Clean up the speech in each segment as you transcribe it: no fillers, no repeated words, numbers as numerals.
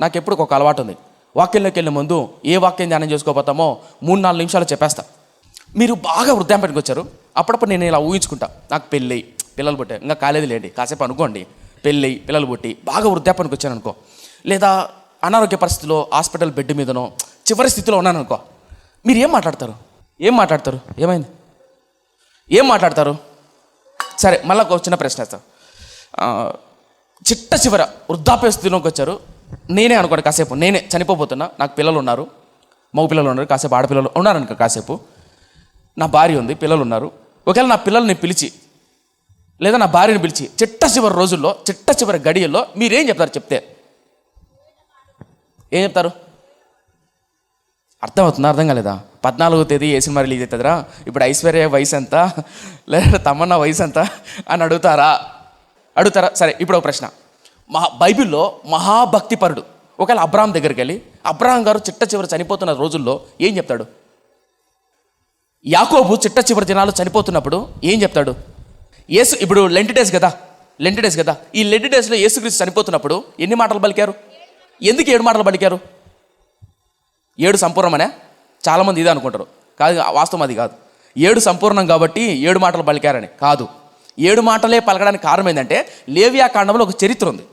నాకు ఎప్పుడు ఒక అలవాటు ఉంది. వాక్యంలోకి వెళ్ళే ముందు ఏ వాక్యం ధ్యానం చేసుకోపోతామో 3-4 నిమిషాలు చెప్పేస్తా. మీరు బాగా వృద్ధాప్యానికి వచ్చారు, అప్పుడప్పుడు నేను ఇలా ఊహించుకుంటా, నాకు పెళ్ళి పిల్లలు పుట్టే, ఇంకా కాలేదు లేండి, కాసేపు అనుకోండి, పెళ్ళి పిల్లలు పుట్టి బాగా వృద్ధాప్యానికి వచ్చాను అనుకో, లేదా అనారోగ్య పరిస్థితిలో హాస్పిటల్ బెడ్ మీదనో చివరి స్థితిలో ఉన్నాను అనుకో, మీరు ఏం మాట్లాడతారు? ఏమైంది? ఏం మాట్లాడతారు? సరే, మళ్ళీ ఒక చిన్న ప్రశ్న వేస్తాను. చిట్ట చివర వృద్ధాప్య స్థితిలోకి వచ్చారు, నేనే అనుకోండి, కాసేపు నేనే చనిపోతున్నా, నాకు పిల్లలు ఉన్నారు, మగ పిల్లలు ఉన్నారు, కాసేపు ఆడపిల్లలు ఉన్నారనుకో, కాసేపు నా భార్య ఉంది, పిల్లలు ఉన్నారు. ఒకవేళ నా పిల్లల్ని పిలిచి లేదా నా భార్యని పిలిచి చిట్ట చివరి రోజుల్లో చిట్ట చివరి గడియల్లో మీరేం చెప్తారు? చెప్తే ఏం చెప్తారు? అర్థమవుతుందా? అర్థం కాలేదా? 14వ తేదీ ఏ సినిమా రిలీజ్ అవుతుందిరా, ఇప్పుడు ఐశ్వర్య వయసు ఎంత, లేదా తమన్నా వయసు ఎంత అని అడుగుతారా? సరే, ఇప్పుడు ఒక ప్రశ్న. బైబిల్లో మహాభక్తిపరుడు ఒకవేళ అబ్రాహాం దగ్గరికి వెళ్ళి, అబ్రాహాం గారు చిట్ట చివరి చనిపోతున్న రోజుల్లో ఏం చెప్తాడు? యాకోబు చిట్ట చివరి దినాలు చనిపోతున్నప్పుడు ఏం చెప్తాడు? యేసు, ఇప్పుడు లెంట్ డేస్ కదా, ఈ లెంట్ డేస్లో యేసుక్రీస్తు చనిపోతున్నప్పుడు ఎన్ని మాటలు పలికారు? ఎందుకు 7 మాటలు పలికారు? 7 సంపూర్ణమనే చాలామంది ఇదే అనుకుంటారు. కాదు, వాస్తవం అది కాదు. 7 సంపూర్ణం కాబట్టి 7 మాటలు పలికారని కాదు. 7 మాటలే పలకడానికి కారణం ఏంటంటే లేవియాకాండంలో ఒక చరిత్ర ఉంది.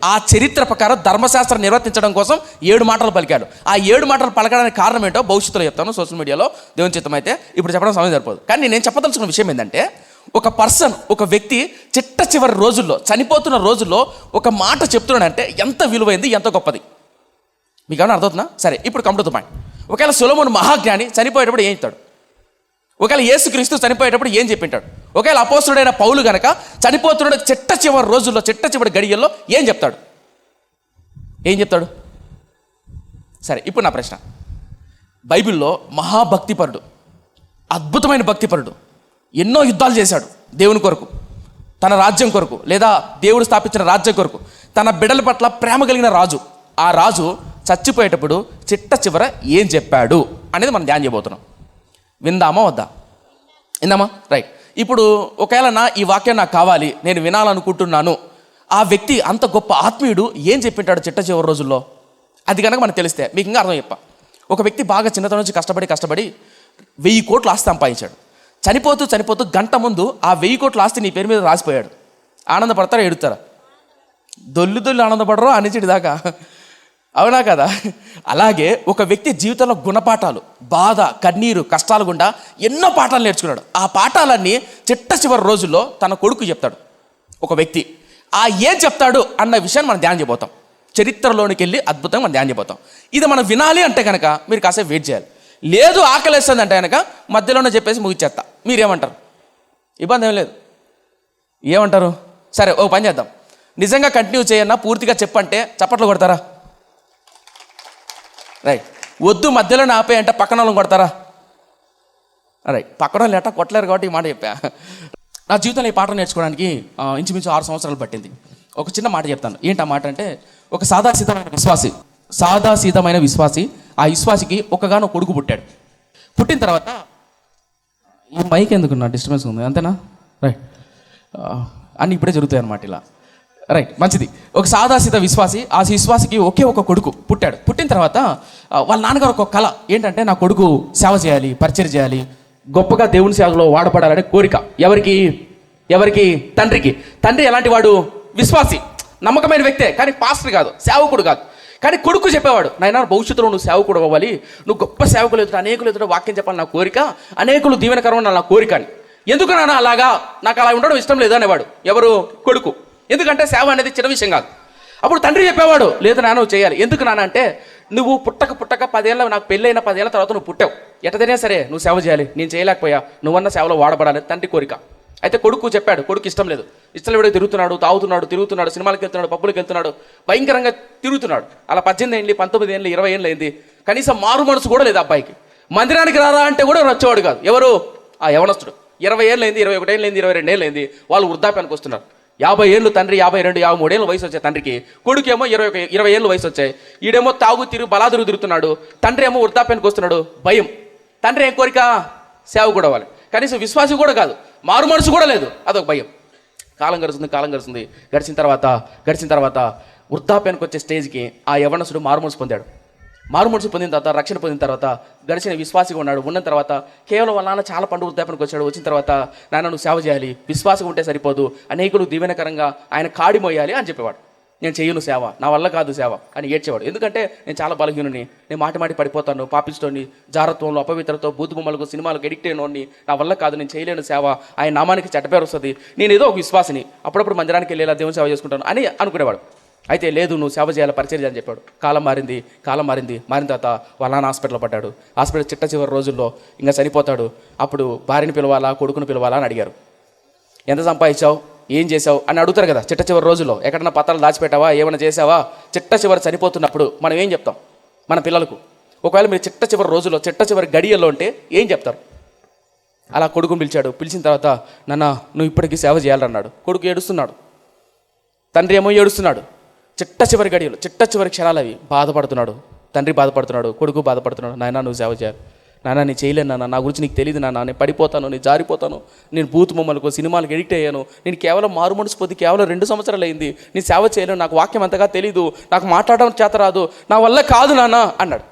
ఆ చరిత్ర ప్రకారం ధర్మశాస్త్రం నిర్వర్తించడం కోసం 7 మాటలు పలికాడు. ఆ 7 మాటలు పలకడానికి కారణం ఏంటో భవిష్యత్తులో చెప్తాను, సోషల్ మీడియాలో, దేవుని చిత్తం అయితే. ఇప్పుడు చెప్పడం సమయం సరిపోదు. కానీ నేను చెప్పదలుచుకున్న విషయం ఏంటంటే, ఒక వ్యక్తి చిట్ట చివరి రోజుల్లో, చనిపోతున్న రోజుల్లో ఒక మాట చెప్తున్నాడంటే ఎంత విలువైంది, ఎంత గొప్పది. మీకు ఏమైనా అర్థవుతుందా? సరే, ఇప్పుడు కమ్ టు ద పాయింట్. ఒకవేళ సొలొమోను మహాజ్ఞాని చనిపోయేటప్పుడు ఏం చెప్తాడు? ఒకవేళ యేసుక్రీస్తు చనిపోయేటప్పుడు ఏం చెప్పింటాడు? ఒకవేళ అపోస్తలుడైన పౌలు గనక చనిపోతున్నాడు చిట్ట చివరి రోజుల్లో, చిట్ట చివరి గడియల్లో ఏం చెప్తాడు? సరే, ఇప్పుడు నా ప్రశ్న. బైబిల్లో మహాభక్తిపరుడు, అద్భుతమైన భక్తిపరుడు, ఎన్నో యుద్ధాలు చేశాడు దేవుని కొరకు, తన రాజ్యం కొరకు, లేదా దేవుడు స్థాపించిన రాజ్యం కొరకు, తన బిడ్డల పట్ల ప్రేమ కలిగిన రాజు. ఆ రాజు చచ్చిపోయేటప్పుడు చిట్ట చివర ఏం చెప్పాడు అనేది మనం ధ్యానం చేయబోతున్నాం. విందామా వద్దా? విందామా? రైట్. ఇప్పుడు ఒకవేళ ఈ వాక్యం నాకు కావాలి, నేను వినాలనుకుంటున్నాను, ఆ వ్యక్తి అంత గొప్ప ఆత్మీయుడు ఏం చెప్పింటాడు చిట్ట చివరి రోజుల్లో? అది కనుక మనకు తెలిస్తే మీకు ఇంకా అర్థం చెప్పా. ఒక వ్యక్తి బాగా చిన్నతనం నుంచి కష్టపడి 1000 కోట్ల ఆస్తి సంపాదించాడు. చనిపోతూ గంట ముందు ఆ 1000 కోట్ల ఆస్తి నీ పేరు మీద రాసిపోయాడు. ఆనందపడతారా? ఎడుతారా? దొల్లు ఆనందపడరు అనిచిడి దాకా, అవునా కదా? అలాగే ఒక వ్యక్తి జీవితంలో గుణపాఠాలు, బాధ, కన్నీరు, కష్టాలు గుండా ఎన్నో పాఠాలు నేర్చుకున్నాడు. ఆ పాఠాలన్నీ చిట్ట చివరి రోజుల్లో తన కొడుకు చెప్తాడు. ఒక వ్యక్తి ఏం చెప్తాడు అన్న విషయాన్ని మనం ధ్యానం చేయబోతాం. చరిత్రలోనికి వెళ్ళి అద్భుతంగా మనం ధ్యానం చేయబోతాం. ఇది మనం వినాలి అంటే కనుక మీరు కాసేపు వెయిట్ చేయాలి. లేదు, ఆకలేస్తుంది అంటే కనుక మధ్యలోనే చెప్పేసి ముగిచేస్తా. మీరేమంటారు? ఇబ్బంది ఏం లేదు. ఏమంటారు? సరే, ఓ పని చేద్దాం. నిజంగా కంటిన్యూ చేయన్నా, పూర్తిగా చెప్పంటే చప్పట్లు కొడతారా? రైట్. వద్దు, మధ్యలోనే ఆపే అంటే పక్కన వాళ్ళని కొడతారా? రైట్. పక్కన వాళ్ళు ఎట్టా కొట్టలేరు కాబట్టి ఈ మాట చెప్పా. నా జీవితంలో ఈ పాట నేర్చుకోవడానికి ఇంచుమించు 6 సంవత్సరాలు పట్టింది. ఒక చిన్న మాట చెప్తాను. ఏంటి ఆ మాట అంటే, ఒక సాదాసీదమైన విశ్వాసి, ఆ విశ్వాసికి ఒకగానో కొడుకు పుట్టాడు. పుట్టిన తర్వాత, ఈ మైక్ ఎందుకు నా డిస్టర్బెన్స్ ఉంది అంతేనా? రైట్. అన్నీ ఇప్పుడే జరుగుతాయి అన్నమాట ఇలా. రైట్, మంచిది. ఒక సాదాసీద విశ్వాసి, ఆ విశ్వాసికి ఒకే ఒక కొడుకు పుట్టాడు. పుట్టిన తర్వాత వాళ్ళ నాన్నగారు ఒక కళ ఏంటంటే, నా కొడుకు సేవ చేయాలి, పరిచయం చేయాలి, గొప్పగా దేవుని సేవలో వాడపడాలనే కోరిక. ఎవరికి? తండ్రి ఎలాంటి వాడు? విశ్వాసి, నమ్మకమైన వ్యక్తే, కానీ పాస్టర్ కాదు, సేవకుడు కాదు. కానీ కొడుకు చెప్పేవాడు, నాయనా భవిష్యత్తులో నువ్వు సేవకుడు అవ్వాలి, నువ్వు గొప్ప సేవకులు ఎదుట, అనేకులు ఎదుట వాక్యం చెప్పాలి నా కోరిక, అనేకులు దీవెనకరమైన నా కోరిక అని. ఎందుకు నాన్న అలాగా? నాకు అలా ఉండడం ఇష్టం లేదు అనేవాడు. ఎవరు? కొడుకు. ఎందుకంటే సేవ అనేది చిన్న విషయం కాదు. అప్పుడు తండ్రి చెప్పేవాడు, లేదు నాన్న నువ్వు చేయాలి. ఎందుకు నాన్న అంటే, నువ్వు పుట్టక 10 ఏళ్ళ, నాకు పెళ్ళైన 10 ఏళ్ళ తర్వాత నువ్వు పుట్టావు, ఎట్టదైనా సరే నువ్వు సేవ చేయాలి, నేను చేయలేకపోయా, నువ్వన్న సేవలో వాడబడాలి తండ్రి కోరిక. అయితే కొడుకు చెప్పాడు. కొడుకు ఇష్టం లేదు. తిరుగుతున్నాడు, తాగుతున్నాడు, సినిమాలకు వెళ్తున్నాడు, పబ్బులకు వెళ్తున్నాడు, భయంకరంగా తిరుగుతున్నాడు. అలా 18 ఏళ్ళు, 19 ఏళ్ళు, 20 ఏళ్ళు అయింది. కనీసం మారు మనసు కూడా లేదు అబ్బాయికి. మందిరానికి రారా అంటే కూడా వచ్చేవాడు కాదు. ఎవరు? ఆ యవనస్తుడు. 20 ఏళ్ళు అయింది, 21 ఏళ్ళు అయింది, 22 ఏళ్ళు అయింది. వాళ్ళు వృద్ధాప్యానికి వస్తున్నారు. 50 ఏళ్ళు తండ్రి, 52, 53 ఏళ్ళు వయసు వచ్చాయి తండ్రికి. కొడుకేమో 20 ఏళ్ళు వయసు వచ్చాయి. ఈడేమో బలాదురు తిరుగుతున్నాడు. తండ్రి ఏమో వృద్ధాప్యానికి వస్తున్నాడు. భయం. తండ్రి ఏం కోరిక? సేవ కూడా అవ్వాలి. కనీసం విశ్వాసం కూడా కాదు, మారు మనసు కూడా లేదు, అదొక భయం. కాలం గడుస్తుంది. గడిచిన తర్వాత వృద్ధాప్యానికి వచ్చే స్టేజ్కి ఆ యవ్వనసుడు మారుమనసు పొందాడు. మారుమనసు పొందిన తర్వాత, రక్షణ పొందిన తర్వాత, గడిచిన విశ్వాసిగా ఉన్నాడు. ఉన్న తర్వాత కేవలం వాళ్ళ నాన్న చాలా పండు వృద్ధాప్యానికి వచ్చాడు. వచ్చిన తర్వాత, నాన్న నువ్వు సేవ చేయాలి, విశ్వాసంగా ఉంటే సరిపోదు, అనేకులు దీవెనకరంగా ఆయన కాడి మోయాలి అని చెప్పేవాడు. నేను చెయ్యను సేవ, నా వల్ల కాదు సేవ అని ఏడ్చేవాడు. ఎందుకంటే నేను చాలా బలహీనుని, నేను మాటి పడిపోతాను, పాపిస్తోని, జారత్వంలో, అపవిత్రతో, బూతు బొమ్మలకు, సినిమాలకు ఎడిక్ట్ అయినోడిని, నా వల్ల కాదు, నేను చేయలేను సేవ, ఆయన నామానికి చెడ్డపేరు వస్తుంది, నేను ఏదో ఒక విశ్వాసిని, అప్పుడప్పుడు మందిరానికి వెళ్ళేలా దేవుని సేవ చేసుకుంటాను అని అనుకునేవాడు. అయితే లేదు, నువ్వు సేవ చేయాలి, పరిచయం చేయాలని చెప్పాడు. కాలం మారిన తర్వాత వాళ్ళ నాన్న హాస్పిటల్లో పడ్డాడు. హాస్పిటల్ చిట్ట చివరి రోజుల్లో ఇంకా చనిపోతాడు. అప్పుడు భార్యని పిలవాలా, కొడుకుని పిలవాలా అని అడిగారు. ఎంత సంపాదించావు, ఏం చేసావు అని అడుగుతారు కదా చిట్ట చివరి రోజుల్లో. ఎక్కడన్నా పత్రాలు దాచిపెట్టావా, ఏమైనా చేసావా? చిట్ట చివరి చనిపోతున్నప్పుడు మనం ఏం చెప్తాం మన పిల్లలకు? ఒకవేళ మీరు చిట్ట చివరి రోజుల్లో, చిట్ట చివరి గడియల్లో ఉంటే ఏం చెప్తారు? అలా కొడుకుని పిలిచాడు. పిలిచిన తర్వాత, నాన్న నువ్వు ఇప్పటికీ సేవ చేయాలన్నాడు. కొడుకు ఏడుస్తున్నాడు, తండ్రి ఏమో ఏడుస్తున్నాడు. చిట్ట చివరి గడియలు, చిట్ట చివరి క్షణాలు అవి. బాధపడుతున్నాడు తండ్రి, బాధపడుతున్నాడు కొడుకు, బాధపడుతున్నాడు. నాయన నువ్వు సేవ చేయాలి, నాన్న నేను చేయలేను నాన్న, నా గురించి నీకు తెలియదు నాన్న, నేను పడిపోతాను, నేను జారిపోతాను, నేను బూతు బొమ్మలకు, సినిమాలకు ఎడిక్ట్ అయ్యాను, నేను కేవలం మారుమనసు పొంది కేవలం 2 సంవత్సరాలు అయింది, నేను సేవ చేయలేను, నాకు వాక్యం అంతగా తెలీదు, నాకు మాట్లాడడం చేత రాదు, నా వల్ల కాదు నాన్న అన్నాడు.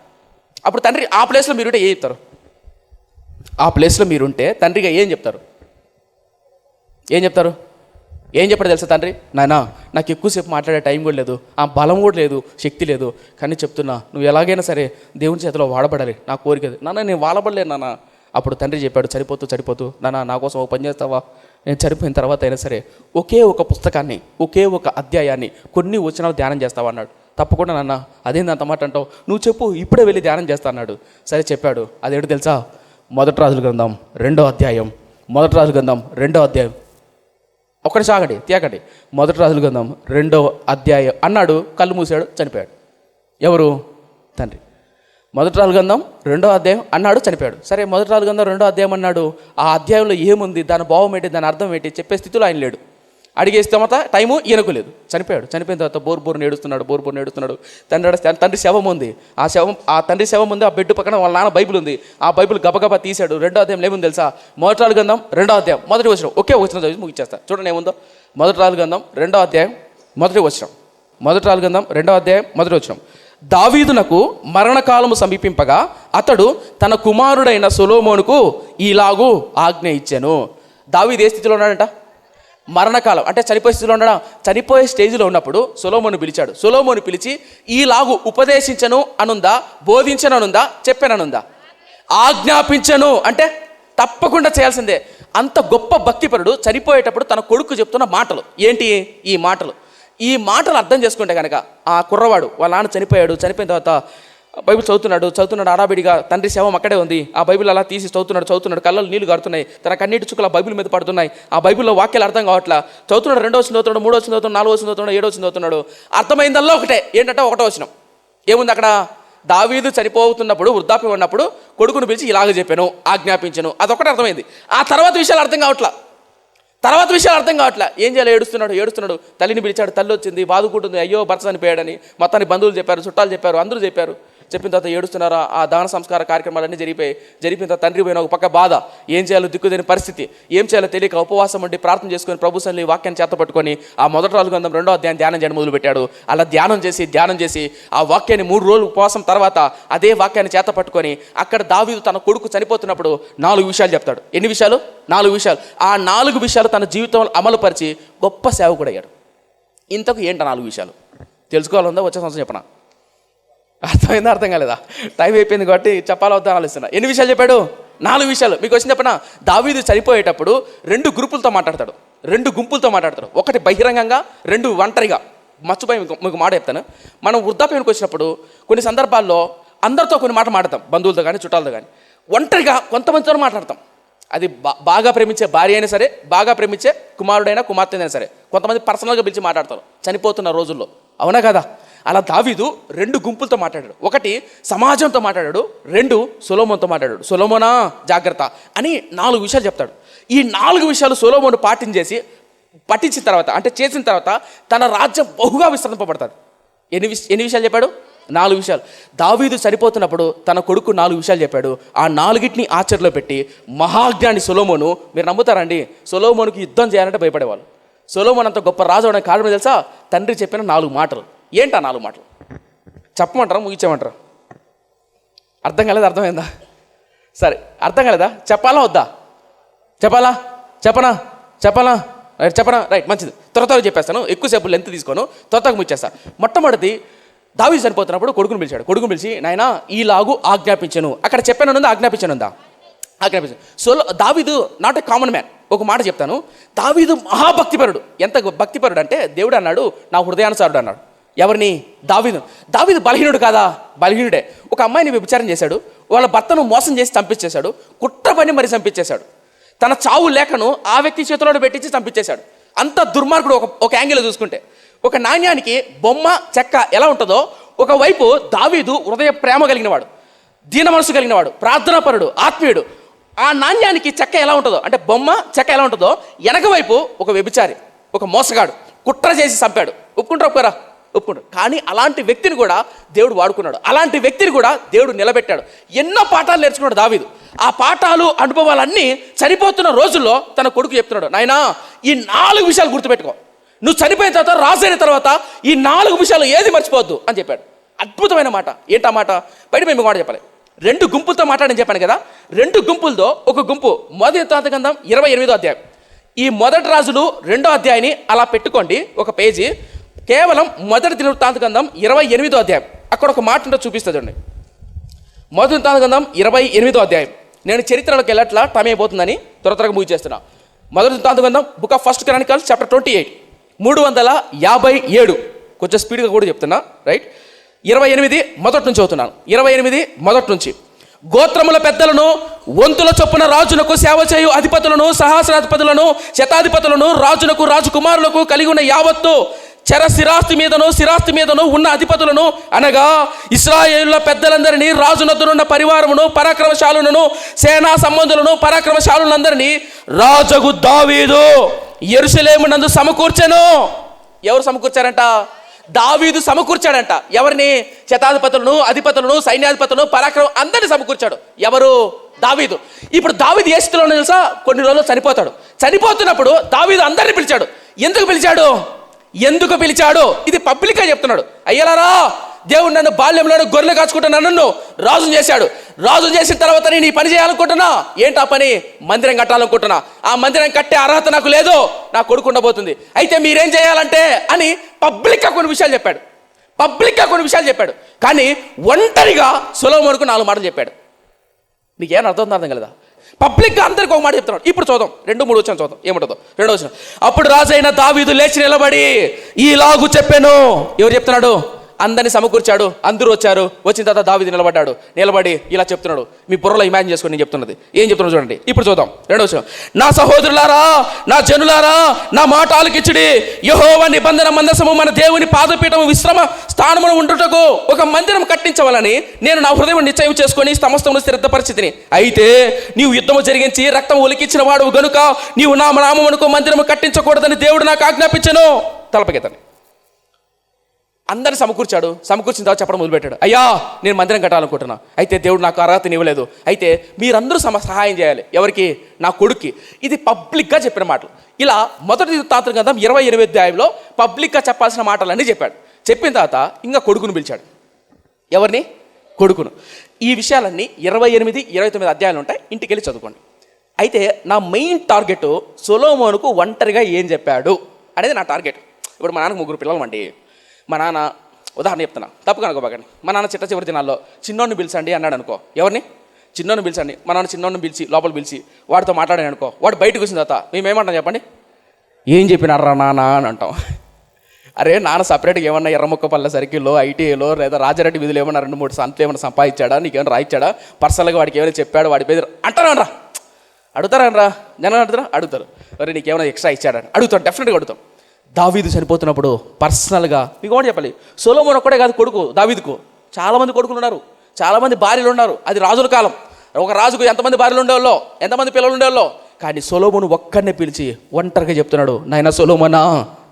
అప్పుడు తండ్రి ఆ ప్లేస్లో మీరుంటే ఏం చెప్తారు? ఆ ప్లేస్లో మీరుంటే తండ్రిగా ఏం చెప్తారు? ఏం చెప్పాడు తెలుసా తండ్రి? నాయనా నాకు ఎక్కువసేపు మాట్లాడే టైం కూడా లేదు, ఆ బలం కూడా లేదు, శక్తి లేదు, కానీ చెప్తున్నా నువ్వు ఎలాగైనా సరే దేవుని చేతిలో వాడబడాలి, నా కోరిక. నాన్న నేను వాడబడలేను నాన్న. అప్పుడు తండ్రి చెప్పాడు, చనిపోతూ నాన్న నా కోసం ఒక పని చేస్తావా? నేను చనిపోయిన తర్వాత అయినా సరే ఒకే ఒక పుస్తకాన్ని, ఒకే ఒక అధ్యాయాన్ని, కొన్ని వచనాలు ధ్యానం చేస్తావా అన్నాడు. తప్పకుండా నాన్న. అదేంది అంత మాట అంటావు? నువ్వు చెప్పు, ఇప్పుడే వెళ్ళి ధ్యానం చేస్తా అన్నాడు. సరే చెప్పాడు. అదేంటో తెలుసా? మొదటి రాజుల గ్రంథం 2వ అధ్యాయం. ఒక్కటి సాగండి, తీయకండి. మొదటి రాజుల గ్రంథం 2వ అధ్యాయం అన్నాడు. కళ్ళు మూసాడు, చనిపోయాడు. ఎవరు? తండ్రి. మొదటి రాజుల గ్రంథం 2వ అధ్యాయం అన్నాడు, చనిపోయాడు. సరే, మొదటి రాజుల గ్రంథం 2వ అధ్యాయం అన్నాడు. ఆ అధ్యాయంలో ఏముంది, దాని భావం ఏంటి, దాని అర్థం ఏంటి చెప్పే స్థితిలో ఆయన లేడు. అడిగేస్తే మాత్రం టైము ఈయనకు లేదు. చనిపోయాడు. చనిపోయిన తర్వాత బోరు నేడుస్తున్నాడు. తండ్రి శవం ఉంది. ఆ తండ్రి శవం ఉంది. ఆ బెడ్ పక్కన వాళ్ళ నాన్న బైబిల్ ఉంది. ఆ బైబిల్ గబగబా తీశాడు. 2వ అధ్యాయం ఏముంది తెలుసా? మొదటి రాజుల గ్రంథం 2వ అధ్యాయం మొదటి వచనం. ఒకే వచనం చదివి ముగిచ్చేస్తా. చూడండి ఏముందో. మొదటి రాజుల గ్రంథం 2వ అధ్యాయం మొదటి వచనం. దావీదునకు మరణకాలము సమీపింపగా అతడు తన కుమారుడైన సొలొమోనుకు ఈలాగు ఆజ్ఞ ఇచ్చెను. దావీదు ఏ స్థితిలో ఉన్నాడంట? మరణకాలం అంటే చనిపోయే స్థితిలో ఉండడం. చనిపోయే స్టేజ్లో ఉన్నప్పుడు సొలొమోను పిలిచాడు. సొలొమోను పిలిచి ఈలాగు ఉపదేశించను అనుందా, బోధించను అనుందా, చెప్పాననుందా? ఆజ్ఞాపించను అంటే తప్పకుండా చేయాల్సిందే. అంత గొప్ప భక్తిపరుడు చనిపోయేటప్పుడు తన కొడుకు చెప్తున్న మాటలు ఏంటి? ఈ మాటలు అర్థం చేసుకుంటే కనుక ఆ కుర్రవాడు వాళ్ళ నాన్న చనిపోయిన తర్వాత బైబిల్ చదువుతున్నాడు ఆడాబిడిగా. తండ్రి శవం అక్కడే ఉంది. ఆ బైబిల్ అలా తీసి చదువుతున్నాడు. కళ్ళలో నీళ్లు గారుతున్నాయి. తన కన్నీటి చుక్కలు ఆ బైబిల్ మీద పడుతున్నాయి. ఆ బైబిల్లో వాక్యాలు అర్థం కావట్లా. చదువుతున్నాడు. 2వ వచనం చదువుతున్నాడు, 3వ వచనం చదువుతున్నాడు, 4వ వచనం చదువుతున్నాడు, 7వ వచనం చదువుతున్నాడు. అర్థమైందల్లా ఒకటే. ఏంటంటే 1వ వచనం ఏముంది అక్కడ? దావీదు చనిపోతున్నప్పుడు, వృద్ధాప్యం ఉన్నప్పుడు కొడుకును పిలిచి ఇలాగ చెప్పాను, ఆజ్ఞాపించను. అదొకటే అర్థమైంది. ఆ తర్వాత విషయాలు అర్థం కావట్లా. ఏం చేయాలి? ఏడుస్తున్నాడు. తల్లిని పిలిచాడు. తల్లి వచ్చింది, బాదుకుంటుంది. అయ్యో భర్త చనిపోయాడని. మొత్తాన్ని బంధువులు చెప్పారు, చుట్టాలు చెప్పారు, అందరూ చెప్పారు. చెప్పిన తర్వాత ఏడుస్తున్నారా? ఆ దాన సంస్కార కార్యక్రమాలన్నీ జరిపిన తర్వాత తండ్రి పోయిన ఒక పక్క బాధ. ఏం చేయాలో దిక్కుదేని పరిస్థితి. ఏం చేయాలో తెలియక ఉపవాసం ఉండి ప్రార్థన చేసుకొని ప్రభు సన్నిధిలో వాక్యాన్ని చేత పట్టుకొని ఆ మొదటి రాజుల గ్రంథం 2వ అధ్యాయం ధ్యానం చేయడం మొదలుపెట్టాడు. అలా ధ్యానం చేసి ఆ వాక్యాన్ని 3 రోజులు ఉపవాసం తర్వాత అదే వాక్యాన్ని చేత పట్టుకొని అక్కడ దావీదు తన కొడుకు చనిపోతున్నప్పుడు 4 విషయాలు చెప్తాడు. ఎన్ని విషయాలు? 4 విషయాలు. ఆ 4 విషయాలు తన జీవితంలో అమలుపరిచి గొప్ప సేవకుడయ్యాడు. ఇంతకు ఏంట 4 విషయాలు తెలుసుకోవాలందా? వచ్చే సంవత్సరం చెప్పనా? అర్థమైందా? అర్థం కాలేదా? టైం అయిపోయింది కాబట్టి చెప్పాలో వద్దా ఆలోచిస్తున్నా. ఎన్ని విషయాలు చెప్పాడు? 4 విషయాలు. మీకు వచ్చిన చెప్పనా? దావీదు చనిపోయేటప్పుడు 2 గుంపులతో మాట్లాడతాడు. ఒకటి బహిరంగంగా, 2 ఒంటరిగా. మర్చిపోయి మీకు మాట చెప్తాను. మనం వృద్ధాప్యానికి వచ్చినప్పుడు కొన్ని సందర్భాల్లో అందరితో కొన్ని మాట్లాడతాం, బంధువులతో కానీ చుట్టాలతో కానీ. ఒంటరిగా కొంతమందితో మాట్లాడతాం. అది బాగా ప్రేమించే భార్య అయినా సరే, బాగా ప్రేమించే కుమారుడైనా కుమార్తె అయినా సరే, కొంతమంది పర్సనల్గా పిలిచి మాట్లాడతారు చనిపోతున్న రోజుల్లో. అవునా కదా? అలా దావీదు 2 గుంపులతో మాట్లాడాడు. ఒకటి సమాజంతో మాట్లాడాడు, 2 సొలొమోనుతో మాట్లాడాడు. సొలొమోనా జాగ్రత్త అని 4 విషయాలు చెప్తాడు. ఈ 4 విషయాలు సొలొమోను పఠించిన తర్వాత, అంటే చేసిన తర్వాత తన రాజ్యం బహుగా విస్తరింపబడతాడు. ఎన్ని విషయాలు చెప్పాడు? 4 విషయాలు. దావీదు చనిపోతున్నప్పుడు తన కొడుకు 4 విషయాలు చెప్పాడు. ఆ 4టిని ఆచరణలో పెట్టి మహాజ్ఞాని సొలొమోను, మీరు నమ్ముతారండి, సొలొమోనుకి యుద్ధం చేయాలంటే భయపడేవాళ్ళు. సొలొమోను అంత గొప్ప రాజు అవడానికి కారణం తెలుసా? తండ్రి చెప్పిన 4 మాటలు. ఏంటా 4 మాటలు చెప్పమంటారా ముగించేమంటారా? అర్థం కాలేదా? అర్థమైందా? సరే, అర్థం కాలేదా? చెప్పాలా వద్దా? చెప్పాలా? చెప్పనా? రైట్, మంచిది. త్వరగా చెప్పేస్తాను, ఎక్కువసేపు లెంత్ తీసుకోను, త్వరగా ముచ్చేస్తా. మొట్టమొదటి, దావీదు చనిపోతున్నప్పుడు కొడుకును పిలిచాడు. కొడుకును పిలిచి, నాయనా ఈలాగు ఆజ్ఞాపించను. అక్కడ చెప్పానుందా? ఆజ్ఞాపించనుందా? ఆజ్ఞాపించాను. సో దావీదు నాట్ ఏ కామన్ మ్యాన్. ఒక మాట చెప్తాను, దావీదు మహాభక్తిపరుడు. ఎంత భక్తిపరుడు అంటే దేవుడు అన్నాడు నా హృదయానుసారుడు అన్నాడు. ఎవరిని? దావీదు బలహీనుడు కాదా? బలహీనుడే. ఒక అమ్మాయిని వ్యభిచారం చేశాడు, వాళ్ళ భర్తను మోసం చేసి చంపించేశాడు, కుట్ర పని మరి చంపించేశాడు, తన చావు లేఖను ఆ వ్యక్తి చేతిలో పెట్టించి చంపించేశాడు. అంత దుర్మార్గుడు. ఒక యాంగిల్లో చూసుకుంటే, ఒక నాణ్యానికి బొమ్మ చెక్క ఎలా ఉంటుందో, ఒకవైపు దావీదు హృదయ ప్రేమ కలిగినవాడు, దీన మనసు కలిగినవాడు, ప్రార్థనాపరుడు, ఆత్మీయుడు. ఆ నాణ్యానికి చెక్క ఎలా ఉంటుందో, అంటే బొమ్మ చెక్క ఎలా ఉంటుందో, వెనక వైపు ఒక వ్యభిచారి, ఒక మోసగాడు, కుట్ర చేసి చంపాడు. ఒప్పుకుంటారా? ఒప్పుకుంటారు. కానీ అలాంటి వ్యక్తిని కూడా దేవుడు వాడుకున్నాడు, అలాంటి వ్యక్తిని కూడా దేవుడు నిలబెట్టాడు. ఎన్నో పాఠాలు నేర్చుకున్నాడు దావీదు. ఆ పాఠాలు, అనుభవాలన్నీ చనిపోతున్న రోజుల్లో తన కొడుకు చెప్తున్నాడు, నాయనా ఈ 4 విషయాలు గుర్తుపెట్టుకో, నువ్వు చనిపోయిన తర్వాత, రాజైన తర్వాత ఈ 4 విషయాలు ఏది మర్చిపోవద్దు అని చెప్పాడు. అద్భుతమైన మాట. ఏంటా మాట? బయట మేము మాట చెప్పాలి. 2 గుంపులతో మాట్లాడని చెప్పాను కదా. 2 గుంపులతో ఒక గుంపు మొదటి వృత్తాంతగ్రంథం 28వ అధ్యాయం. ఈ మొదటి రాజులు 2వ అధ్యాయాన్ని అలా పెట్టుకోండి, ఒక పేజీ. కేవలం మొదటి దినవృత్తాంతగ్రంథం 28వ అధ్యాయం. అక్కడ ఒక మాట ఉంటే చూపిస్తుంది చూడండి. మొదటి వృత్తాంతగ్రంథం 28వ అధ్యాయం. నేను చరిత్రలోకి వెళ్ళట్లా, టైం అయిపోతుందని త్వరగా ముగిచేస్తున్నా. మొదటి వృత్తాంతగ్రంథం book of first chronicles chapter 28 357. కొంచెం స్పీడ్గా కూడా చెప్తున్నా, రైట్. 28 మొదటి నుంచి చదువుతున్నాను. 28 మొదటి నుంచి. గోత్రముల పెద్దలను, వంతుల చొప్పున రాజునకు సేవ చేయు అధిపతులను, సహస్రాధిపతులను, శతాధిపతులను, రాజునకు రాజకుమారులకు కలిగి ఉన్న యావత్తు చెర స్థిరాస్తి మీదను ఉన్న అధిపతులను, అనగా ఇశ్రాయేలుల పెద్దలందరినీ, రాజునొద్దనున్న పరివారమును, పరాక్రమశాలులను, సేనా సంబంధులను, పరాక్రమశాలులందరినీ రాజగు దావీదు యెరూషలేమునందు సమకూర్చెను. ఎవరు సమకూర్చారంట? దావీదు సమకూర్చాడంట. ఎవరిని? శతాధిపతులను, అధిపతులను, సైన్యాధిపతులను, పరాక్రమం అందరినీ సమకూర్చాడు. ఎవరు? దావీదు. ఇప్పుడు దావీదు ఏ స్థితిలో తెలుసా? కొన్ని రోజులు చనిపోతాడు. చనిపోతున్నప్పుడు దావీదు అందరిని పిలిచాడు. ఎందుకు పిలిచాడు? ఇది పబ్లిక్గా చెప్తున్నాడు. అయ్యలారా, దేవుడు నన్ను బాల్యంలో గొర్రెలు కాచుకుంటున్నా, నన్ను రాజు చేశాడు. రాజు చేసిన తర్వాత నేను ఈ పని చేయాలనుకుంటున్నా. ఏంటా పని? మందిరం కట్టాలనుకుంటున్నా. ఆ మందిరం కట్టే అర్హత నాకు లేదు, నా కొడుకు ఉండబోతుంది. అయితే మీరేం చేయాలంటే అని పబ్లిక్గా కొన్ని విషయాలు చెప్పాడు. కానీ ఒంటరిగా సొలొమోనుకు 4 మాటలు చెప్పాడు. నీకేమైనా అర్థం కలదా? పబ్లిక్గా అందరికి ఒక మాట చెప్తున్నాడు. ఇప్పుడు చూద్దాం, 2-3 వచ్చాను, చూద్దాం ఏముంటుందో. 2వ వచనం. అప్పుడు రాజైన దావీదు లేచి నిలబడి ఈలాగు చెప్పాను. ఎవరు చెప్తున్నాడు? అందరినీ సమకూర్చాడు, అందరూ వచ్చారు. వచ్చిన తర్వాత దావీదు నిలబడి ఇలా చెప్తున్నాడు. మీ బుర్రలో ఇమాజిన్ చేసుకొని నేను చెప్తున్నది ఏం చెప్తున్నాడు చూడండి. ఇప్పుడు చూద్దాం 2వ వచనం. నా సహోదరులారా, నా జనులారా, నా మాట ఆలకించుడి. యెహోవా నిబంధన మందసము మన దేవుని పాదపీఠము విశ్రమ స్థానమును ఉండుటకు ఒక మందిరం కట్టించవాలని నేను నా హృదయం నిశ్చయం చేసుకొని సమస్తమును స్థిరపరిచితిని. అయితే నీవు యుద్ధము జరిగించి రక్తం ఒలికించిన వాడు గనుక నీవు నా నామమునకు మందిరము కట్టించకూడదని దేవుడు నాకు ఆజ్ఞాపించెను. తలపకెత్తని. అందరిని సమకూర్చిన తర్వాత చెప్పడం మొదలుపెట్టాడు. అయ్యా, నేను మందిరం కట్టాలనుకుంటున్నా, అయితే దేవుడు నాకు అర్హతని ఇవ్వలేదు. అయితే మీరందరూ సహాయం చేయాలి. ఎవరికి? నా కొడుక్కి. ఇది పబ్లిక్గా చెప్పిన మాటలు. ఇలా మొదటి వృత్తాంతగ్రంథం 28వ అధ్యాయంలో పబ్లిక్గా చెప్పాల్సిన మాటలన్నీ చెప్పాడు. చెప్పిన తర్వాత ఇంకా కొడుకును పిలిచాడు. ఎవరిని? కొడుకును. ఈ విషయాలన్నీ 28, 29 అధ్యాయాలు ఉంటాయి, ఇంటికి వెళ్ళి చదువుకోండి. అయితే నా మెయిన్ టార్గెట్ సొలొమోనుకు ఒంటరిగా ఏం చెప్పాడు అనేది నా టార్గెట్. ఇప్పుడు మా నాన్నకు 3 పిల్లలు అండి. మా నాన్న, ఉదాహరణ చెప్తున్నా, తప్పు కనుకోబాకండి. మా నాన్న చివరి దినాల్లో చిన్నోడిని పిలిచండి అన్నాడు అనుకో. ఎవరిని? చిన్నోడిని పిలిచండి. మా నాన్న చిన్నోడిని పిలిచి లోపల పిలిచి వాడితో మాట్లాడాను అనుకో. వాడు బయటకు వచ్చిన తర్వాత మేమేమంటాం చెప్పండి? ఏం చెప్పినారా నాన్న అని అంటాం. అరే నాన్న సపరేట్గా ఏమన్నా ఎర్రముక్కపల్లె సర్కిల్లో, ఐటీఐలో లేదా రాజారెడ్డి వీధులు ఏమన్నా 2-3 సంతలు ఏమైనా సంపాదించాడా, నీకేమైనా రాయించాడా, పర్సనల్గా వాడికి ఏమైనా చెప్పాడు, వాడి పేరు అంటారా? అడుగుతారా? జనాలు అడుగుతారు. మరి నీకేమైనా ఎక్స్ట్రా ఇచ్చాడని అడుగుతాం, డెఫినెట్గా అడుగుతాం. దావీదు చనిపోతున్నప్పుడు పర్సనల్గా మీకు కూడా చెప్పాలి, సొలొమోను ఒక్కడే కాదు కొడుకు దావీదుకు, చాలామంది కొడుకులు ఉన్నారు, చాలామంది భార్యలు ఉన్నారు. అది రాజుల కాలం. ఒక రాజుకు ఎంతమంది భార్యలు ఉండేవాళ్ళో, ఎంతమంది పిల్లలు ఉండేవాళ్ళో. కానీ సొలొమోను ఒక్కడినే పిలిచి ఒంటరిగా చెప్తున్నాడు, నాయనా సొలొమోనా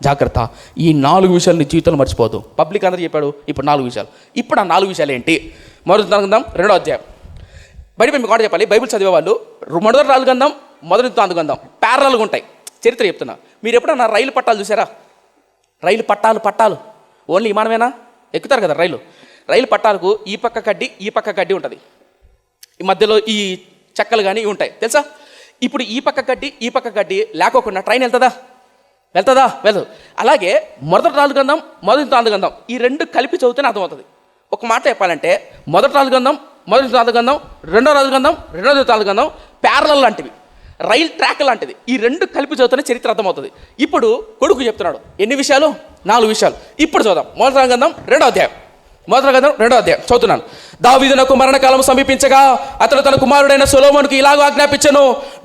జాగ్రత్త, ఈ 4 విషయాలు నీ జీవితంలో మర్చిపోదు. పబ్లిక్ అందరూ చెప్పాడు. ఇప్పుడు 4 విషయాలు. ఇప్పుడు ఆ 4 విషయాలు ఏంటి? మొదటి గ్రంథం 2వ అధ్యాయం. బయట మీకు కూడా చెప్పాలి, బైబిల్ చదివేవాళ్ళు మొదటి రాజు గ్రంథం, మొదటి గ్రంథం ప్యారలల్గా ఉంటాయి. చరిత్ర చెప్తున్నా. మీరు ఎప్పుడన్నా రైలు పట్టాలు చూసారా? రైలు పట్టాలు ఓన్లీ విమానమేనా? ఎక్కుతారు కదా రైలు పట్టాలకు ఈ పక్క కడ్డీ ఉంటుంది, ఈ మధ్యలో ఈ చెక్కలు కానీ ఇవి ఉంటాయి తెలుసా. ఇప్పుడు ఈ పక్క కడ్డీ లేకోకుండా ట్రైన్ వెళ్తుందా? వెళ్ళదు. అలాగే మొదటి 4 గ్రంథం ఈ రెండు కలిపి చదివితేనే అర్థమవుతుంది. ఒక మాట చెప్పాలంటే మొదటి 4 గ్రంథం, రెండో 4 గ్రంథం ప్యారలల్ లాంటివి, రైల్ ట్రాక్ లాంటిది. ఈ రెండు కలిపి చదువుతూనే చరిత్ర అర్థమవుతుంది. ఇప్పుడు కొడుకు చెప్తున్నాడు ఎన్ని విషయాలు? 4 విషయాలు. ఇప్పుడు చూద్దాం. మొదటి గ్రంథం 2వ అధ్యాయం చదువుతున్నాను. దావీదునకు మరణకాలం సమీపించగా అతడు తన కుమారుడైన సొలొమోనుకు ఇలాగ ఆజ్ఞాపించెను,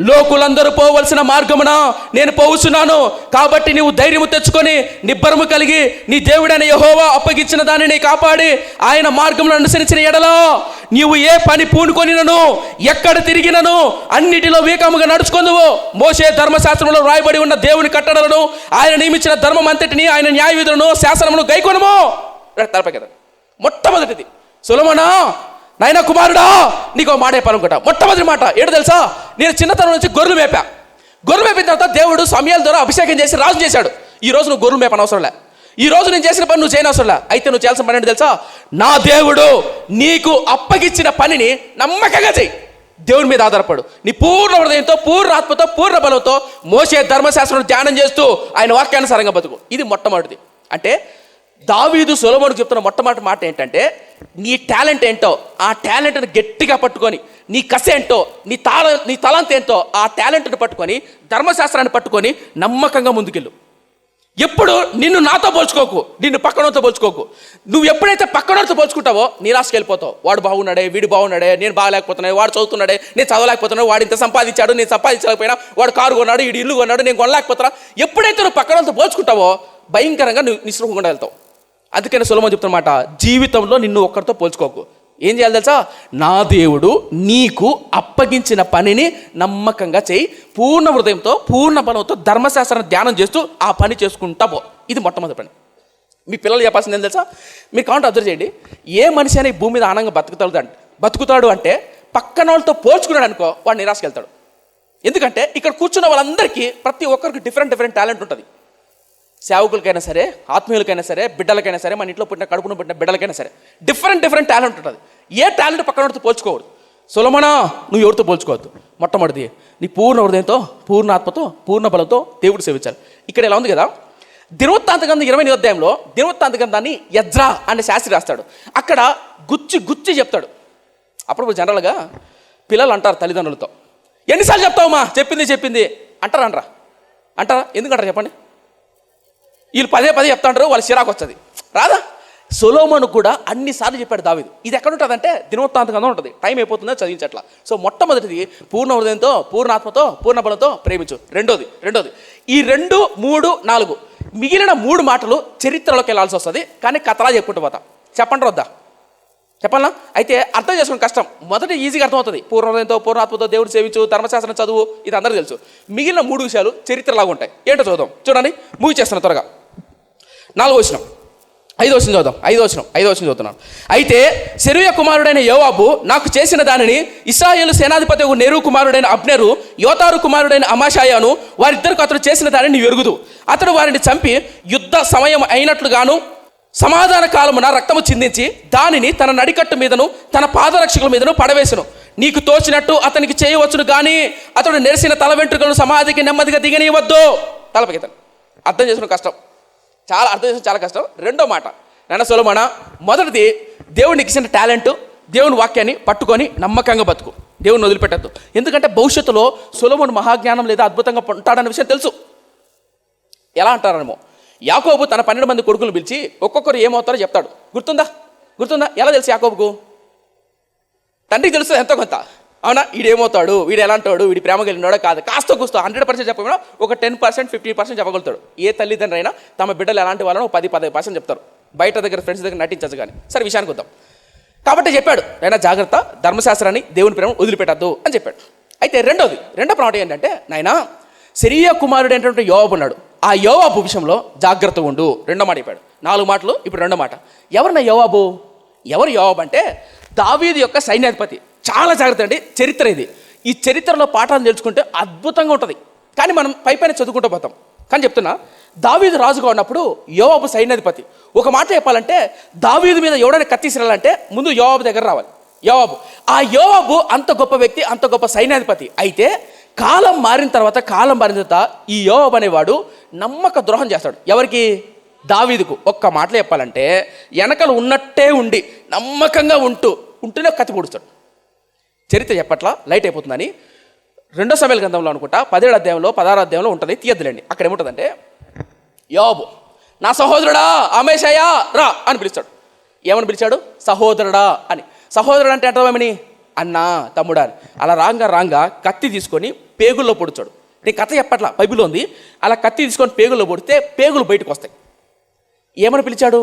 లోకులందరూ పోవలసిన మార్గమున నేను పోవుచున్నాను. కాబట్టి నీవు ధైర్యము తెచ్చుకొని నిబ్బరము కలిగి నీ దేవుడైన యెహోవా అప్పగించిన దానిని కాపాడి ఆయన మార్గమును అనుసరించిన ఎడలో నీవు ఏ పని పూనుకొనినను ఎక్కడ తిరిగినను అన్నిటిలో వేగముగా నడుచుకొందువు. మోషే ధర్మశాస్త్రంలో రాయబడి ఉన్న దేవుని కట్టడలను ఆయన నియమించిన ధర్మం అంతటిని ఆయన న్యాయ విధులను శాసనమును గైకొనుము. తలపై కదా మొట్టమొదటిది, సొలొమోనా నాయన కుమారుడా నీకు మాట చెప్పాలనుకుంటా. మొట్టమొదటి మాట ఏంటో తెలుసా? నేను చిన్నతనం నుంచి గొర్రెలు మేపిన తర్వాత దేవుడు సమూయేలు ద్వారా అభిషేకం చేసి రాజు చేశాడు. ఈ రోజు నువ్వు గొర్రెలు మేపని అవసరం లే, ఈ రోజు నేను చేసిన పని నువ్వు చేయని అవసరం లే. అయితే నువ్వు చేయాల్సిన పని ఏంటో తెలుసా? నా దేవుడు నీకు అప్పగించిన పనిని నమ్మకంగా చెయ్యి. దేవుని మీద ఆధారపడు. నీ పూర్ణ హృదయంతో, పూర్ణ ఆత్మతో, పూర్ణ బలంతో మోషే ధర్మశాస్త్రం ధ్యానం చేస్తూ ఆయన వాక్యానుసారంగా బతుకు. ఇది మొట్టమొదటిది. అంటే దావీదు సొలొమోనుకు చెప్తున్న మొట్టమొదటి మాట ఏంటంటే, నీ టాలెంట్ ఏంటో ఆ టాలెంట్ని గట్టిగా పట్టుకొని, నీ కసి ఏంటో నీ తలాంత ఏంటో ఆ టాలెంట్ని పట్టుకొని, ధర్మశాస్త్రాన్ని పట్టుకొని నమ్మకంగా ముందుకెళ్ళు. ఎప్పుడు నిన్ను నాతో పోల్చుకోకు, నిన్ను పక్కనతో పోల్చుకోకు. నువ్వు ఎప్పుడైతే పక్కనతో పోల్చుకుంటావో నిరాశకి వెళ్ళిపోతావు. వాడు బాగున్నాడే, వీడు బాగున్నాడే, నేను బాగలేకపోతున్నాడు, వాడు చదువుతున్నాడే, నేను చదవలేకపోతున్నాడు, వాడు ఇంత సంపాదించాడు, నేను సంపాదించలేకపోయినా, వాడు కారు కొన్నాడు, వీడు ఇల్లు కొన్నాడు, నేను కొనలేకపోతున్నా. ఎప్పుడైతే నువ్వు పక్కనతో పోల్చుకుంటావో భయంకరంగా నువ్వు నిస్పృహంగా వెళ్తావు. అందుకని సొలొమోను చెప్తున్నమాట, జీవితంలో నిన్ను ఒక్కరితో పోల్చుకోకు. ఏం చేయాలి తెలుసా? నా దేవుడు నీకు అప్పగించిన పనిని నమ్మకంగా చేయి. పూర్ణ హృదయంతో, పూర్ణ బలంతో ధర్మశాస్త్రాన్ని ధ్యానం చేస్తూ ఆ పని చేసుకుంటా పో. ఇది మొట్టమొదటి పని. మీ పిల్లలు చెప్పాల్సింది ఏం తెలుసా? మీరు కావాలంటే అబ్జర్వ్ చేయండి. ఏ మనిషి అయినా ఈ భూమి మీద ఆనందంగా బతుకుతాడు అంటే పక్కన వాళ్ళతో పోల్చుకున్నాడు అనుకో, వాడు నిరాశకి వెళ్తాడు. ఎందుకంటే ఇక్కడ కూర్చున్న వాళ్ళందరికీ ప్రతి ఒక్కరికి డిఫరెంట్ టాలెంట్ ఉంటుంది. సేవకులకైనా సరే, ఆత్మీయులకైనా సరే, బిడ్డలకైనా సరే, మన ఇంట్లో పుట్టిన కడుపును పుట్టిన బిడ్డలకైనా సరే డిఫరెంట్ టాలెంట్ ఉంటుంది. ఏ టాలెంట్ పక్కనతో పోల్చుకోవద్దు. సొలొమోనా నువ్వు ఎవరితో పోల్చుకోవద్దు. మొట్టమొదటిది నీ పూర్ణ హృదయంతో, పూర్ణ ఆత్మతో, పూర్ణ బలంతో దేవుడు సేవించాలి. ఇక్కడ ఇలా ఉంది కదా, దినవృత్తాంత గ్రంథం 20వ అధ్యాయంలో దినవృత్తాంత గ్రంథాన్ని ఎజ్రా అనే శాస్త్రి రాస్తాడు. అక్కడ గుచ్చి చెప్తాడు. అప్పుడు జనరల్గా పిల్లలు అంటారు తల్లిదండ్రులతో, ఎన్నిసార్లు చెప్తావమ్మా చెప్పింది అంటారా? ఎందుకంటారు చెప్పండి? వీళ్ళు పదే చెప్తాంటారు, వాళ్ళ చిరాకు వస్తుంది రాదా? సొలొమోను కూడా అన్నిసార్లు చెప్పాడు దావీదు. ఇది ఎక్కడ ఉంటుంది అంటే దినవృత్తాంత గ్రంథం ఉంటుంది. టైం అయిపోతుందో చదివించట్లా. సో మొట్టమొదటిది పూర్ణ హృదయంతో, పూర్ణ ఆత్మతో, పూర్ణ బలంతో ప్రేమించు. రెండోది ఈ 2, 3, 4 మిగిలిన 3 మాటలు చరిత్రలోకి వెళ్ళాల్సి వస్తుంది. కానీ కథలా చెప్పుకుంటూ పోతా. చెప్పండి వద్దా? చెప్పాలా? అయితే అర్థం చేసుకుని కష్టం. మొదటి ఈజీగా అర్థమవుతుంది. పూర్ణ హృదయంతో, పూర్ణ ఆత్మతో దేవుడు సేవించు, ధర్మశాస్త్రం చదువు, ఇది అందరికీ తెలుసు. మిగిలిన 3 విషయాలు చరిత్రలాగా ఉంటాయి. ఏంటో చూద్దాం. చూడండి, ముగిచేస్తాను త్వరగా. 4వ వచనం, 5వ వచనం చదువుదాం. 5వ వచనం చదువుతున్నాను. అయితే సెరూయా కుమారుడైన యోవాబు నాకు చేసిన దానిని ఇశ్రాయేలు సేనాధిపతి నెరు కుమారుడైన అబ్నేరు, యోతారు కుమారుడైన అమాషాయాను వారిద్దరికి అతడు చేసిన దానిని నీవు ఎరుగుదు. అతడు వారిని చంపి యుద్ధ సమయం అయినట్లుగాను సమాధాన కాలమున రక్తము చిందించి దానిని తన నడికట్టు మీదను తన పాదరక్షకుల మీదను పడవేసును. నీకు తోచినట్టు అతనికి చేయవచ్చును, కానీ అతడు నెరిసిన తల వెంట్రుకలను సమాధికి నెమ్మదిగా దిగనీయవద్దు. తలపకితను అర్థం చేసుకుని కష్టం, చాలా కష్టం. రెండో మాట, నాన్న సొలొమోనా, మొదటిది దేవునికి ఇచ్చిన టాలెంట్, దేవుని వాక్యాన్ని పట్టుకొని నమ్మకంగా బతుకు, దేవుని వదిలిపెట్టద్దు. ఎందుకంటే భవిష్యత్తులో సొలొమోను మహాజ్ఞానం లేదా అద్భుతంగా ఉంటాడన్న విషయం తెలుసు. ఎలా అంటారనేమో, యాకోబు తన 12 మంది కొడుకులు పిలిచి ఒక్కొక్కరు ఏమవుతారో చెప్తాడు. గుర్తుందా? ఎలా తెలుసు యాకోబుకు? తండ్రికి తెలుస్తుంది ఎంతో కొంత. అవునా? వీడేమవుతాడు, వీడు ఎలాంటాడు, వీడి ప్రేమ కలిగినాడో కాదు, కాస్త 100% చెప్పకుండా ఒక 10%, 50% చెప్పగలుగుతాడు. ఏ తల్లిదండ్రులు అయినా తమ బిడ్డలు ఎలాంటి వాళ్ళనో 10-15% చెప్తారు. బయట దగ్గర ఫ్రెండ్స్ దగ్గర నటించచ్చు. కానీ సరే, విషయానికి వద్దాం. కాబట్టి చెప్పాడు, అయినా జాగ్రత్త, ధర్మశాస్త్రాన్ని, దేవుని ప్రేమ వదిలిపెట్టద్దు అని చెప్పాడు. అయితే రెండో ప్రమాణం ఏంటంటే, నాయనా సెరూయా కుమారుడు ఏంటంటే యోవాబు ఉన్నాడు, ఆ యోవాబు విషయంలో జాగ్రత్త ఉండు. రెండో మాట చెప్పాడు. 4 మాటలు, ఇప్పుడు రెండో మాట. ఎవరు యోవాబు అంటే దావీదు యొక్క సైన్యాధిపతి. చాలా జాగ్రత్త అండి, చరిత్ర ఇది. ఈ చరిత్రలో పాఠాలు తెలుసుకుంటే అద్భుతంగా ఉంటుంది. కానీ మనం పైన చదువుకుంటూ పోతాం. కానీ చెప్తున్నా, దావీదు రాజుగా ఉన్నప్పుడు యోవాబు సైన్యాధిపతి. ఒక మాట చెప్పాలంటే దావీదు మీద ఎవడైనా కత్తిసిరాలంటే ముందు యోవాబు దగ్గర రావాలి. యోవాబు అంత గొప్ప వ్యక్తి, అంత గొప్ప సైన్యాధిపతి. అయితే కాలం మారిన తర్వాత ఈ యోవాబు అనేవాడు నమ్మక ద్రోహం చేస్తాడు. ఎవరికి? దావీదుకు. ఒక్క మాటలో చెప్పాలంటే వెనకలు ఉన్నట్టే ఉండి నమ్మకంగా ఉంటూనే కత్తి పొడుస్తాడు. చరిత్ర చెప్పట్లా, లైట్ అయిపోతుందని 2 సమయాల గ్రంథంలో అనుకుంటా 17వ అధ్యాయంలో 16వ అధ్యాయంలో ఉంటుంది, తీయద్దులేండి. అక్కడ ఏముంటుందంటే యోవాబు నా సహోదరుడా అమేషయ్యా రా అని పిలుస్తాడు. ఏమని పిలిచాడు? సహోదరుడా అని. సహోదరుడు అంటే అర్థమేమని? అన్నా, తమ్ముడా అని. అలా రాంగా కత్తి తీసుకొని పేగుల్లో పొడుచాడు. నేను కథ చెప్పట్లా, బైబిల్లో ఉంది. అలా కత్తి తీసుకొని పేగుల్లో పొడితే పేగులు బయటకు వస్తాయి. ఏమని పిలిచాడు?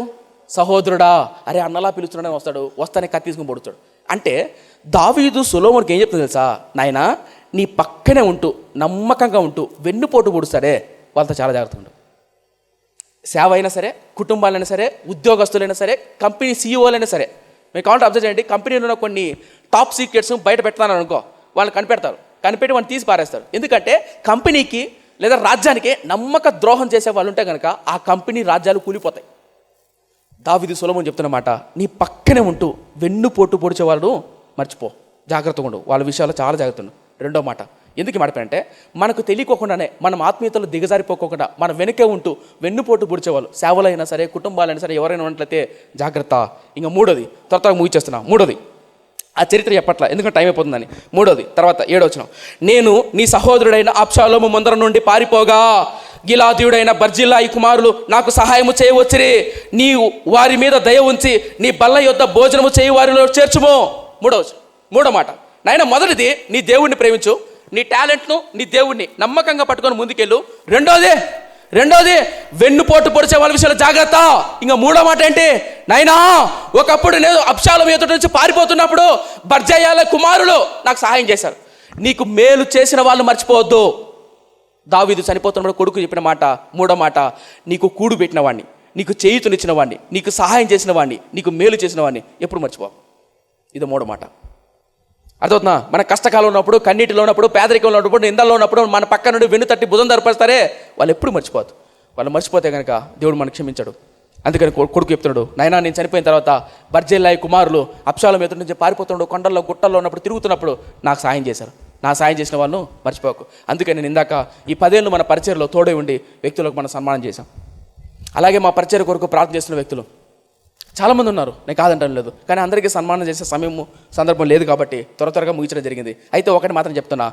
సహోదరుడా. అరే అన్నలా పిలుస్తున్నాడని వస్తానే కత్తి తీసుకొని పొడుచాడు. అంటే దావీదు సొలొమోనుకి ఏం చెప్తుంది తెలుసా? నాయనా, నీ పక్కనే ఉంటూ నమ్మకంగా ఉంటూ వెన్నుపోటు పొడుస్తాడే వాళ్ళతో చాలా జాగ్రత్తగా ఉండు. సేవ అయినా సరే, కుటుంబాలైనా సరే, ఉద్యోగస్తులైనా సరే, కంపెనీ సీఈఓలైనా సరే, మీరు కావాలంటే అబ్జర్వ్ చేయండి. కంపెనీలో ఉన్న కొన్ని టాప్ సీక్రెట్స్ బయట పెడతాను అనుకో, వాళ్ళు కనిపెట్టి వాళ్ళని తీసి పారేస్తారు. ఎందుకంటే కంపెనీకి లేదా రాజ్యానికి నమ్మక ద్రోహం చేసే వాళ్ళు ఉంటే కనుక ఆ కంపెనీ రాజ్యాలు కూలిపోతాయి. దావీదు సొలొమోను చెప్తున్నమాట, నీ పక్కనే ఉంటూ వెన్నుపోటు పొడిచే వాళ్ళు మర్చిపో, జాగ్రత్తగా ఉండు, వాళ్ళ విషయాల్లో చాలా జాగ్రత్త ఉండు. రెండో మాట ఎందుకు మాట్లాడంటే, మనకు తెలియకోకుండానే మనం ఆత్మీయతలు దిగజారిపోకుండా మన వెనుకే ఉంటూ వెన్నుపోటు పొడిచేవాళ్ళు సేవలైనా సరే, కుటుంబాలైనా సరే, ఎవరైనా ఉన్నట్లయితే జాగ్రత్త. ఇంకా మూడోది త్వరగా ముగిచేస్తున్నా. మూడోది ఆ చరిత్ర చెప్పట్ల, ఎందుకంటే టైం అయిపోతుందని. మూడోది తర్వాత 7వ వచనం, నేను నీ సహోదరుడైన అబ్షాలోము ముందర నుండి పారిపోగా గిలాదీయుడైన బర్జిల్లాయి కుమారులు నాకు సహాయము చేయవచ్చిరి. నీ వారి మీద దయ ఉంచి నీ బల్ల యొద్ద భోజనము చేయి వారిలో చేర్చుము. మూడో మాట, నాయన మొదటిది నీ దేవుణ్ణి ప్రేమించు, నీ టాలెంట్ను నీ దేవుణ్ణి నమ్మకంగా పట్టుకొని ముందుకెళ్ళు. రెండోది వెన్నుపోటు పొడిచే వాళ్ళ విషయంలో జాగ్రత్త. ఇంకా మూడో మాట ఏంటి? నాయనా, ఒకప్పుడు నేను అబ్షాలోము ఎదుటి నుంచి పారిపోతున్నప్పుడు బర్జయ్యాల కుమారులు నాకు సహాయం చేశారు. నీకు మేలు చేసిన వాళ్ళు మర్చిపోవద్దు. దావీదు చనిపోతున్నప్పుడు కొడుకు చెప్పిన మాట, మూడో మాట, నీకు కూడు పెట్టిన వాడిని, నీకు చేయుతునిచ్చిన వాడిని, నీకు సహాయం చేసిన వాడిని, నీకు మేలు చేసిన వాడిని ఎప్పుడు మర్చిపో. ఇది మూడో మాట. అర్థవుతుందా? మన కష్టకాలం ఉన్నప్పుడు, కన్నీటిలో ఉన్నప్పుడు, పేదరికంలో ఉన్నప్పుడు, నిందల్లో ఉన్నప్పుడు మన పక్క నుండి వెన్ను తట్టి భుజం దర్పరుస్తారే, వాళ్ళు ఎప్పుడు మర్చిపోవద్దు. వాళ్ళు మర్చిపోతే కనుక దేవుడు మనకు క్షమించాడు. అందుకని కొడుకు చెప్తున్నాడు, నాయనా నేను చనిపోయిన తర్వాత బర్జిల్లాయి కుమారులు అబ్షాలోము ఎదుటి నుంచి పారిపోతున్నాడు, కొండల్లో గుట్టల్లో ఉన్నప్పుడు తిరుగుతున్నప్పుడు నాకు సాయం చేశారు. నా సాయం చేసిన వాళ్ళను మర్చిపోకు. అందుకని నేను ఇందాక ఈ 10 ఏళ్ళు మన పరిచయలో తోడే ఉండి వ్యక్తులకు మనం సన్మానం చేశాం. అలాగే మా పరిచయ కొరకు ప్రార్థన చేస్తున్న వ్యక్తులు చాలామంది ఉన్నారు, నేను కాదంటాను లేదు. కానీ అందరికీ సన్మానం చేసే సందర్భం లేదు కాబట్టి త్వరగా ముగించడం జరిగింది. అయితే ఒకటి మాత్రం చెప్తున్నా,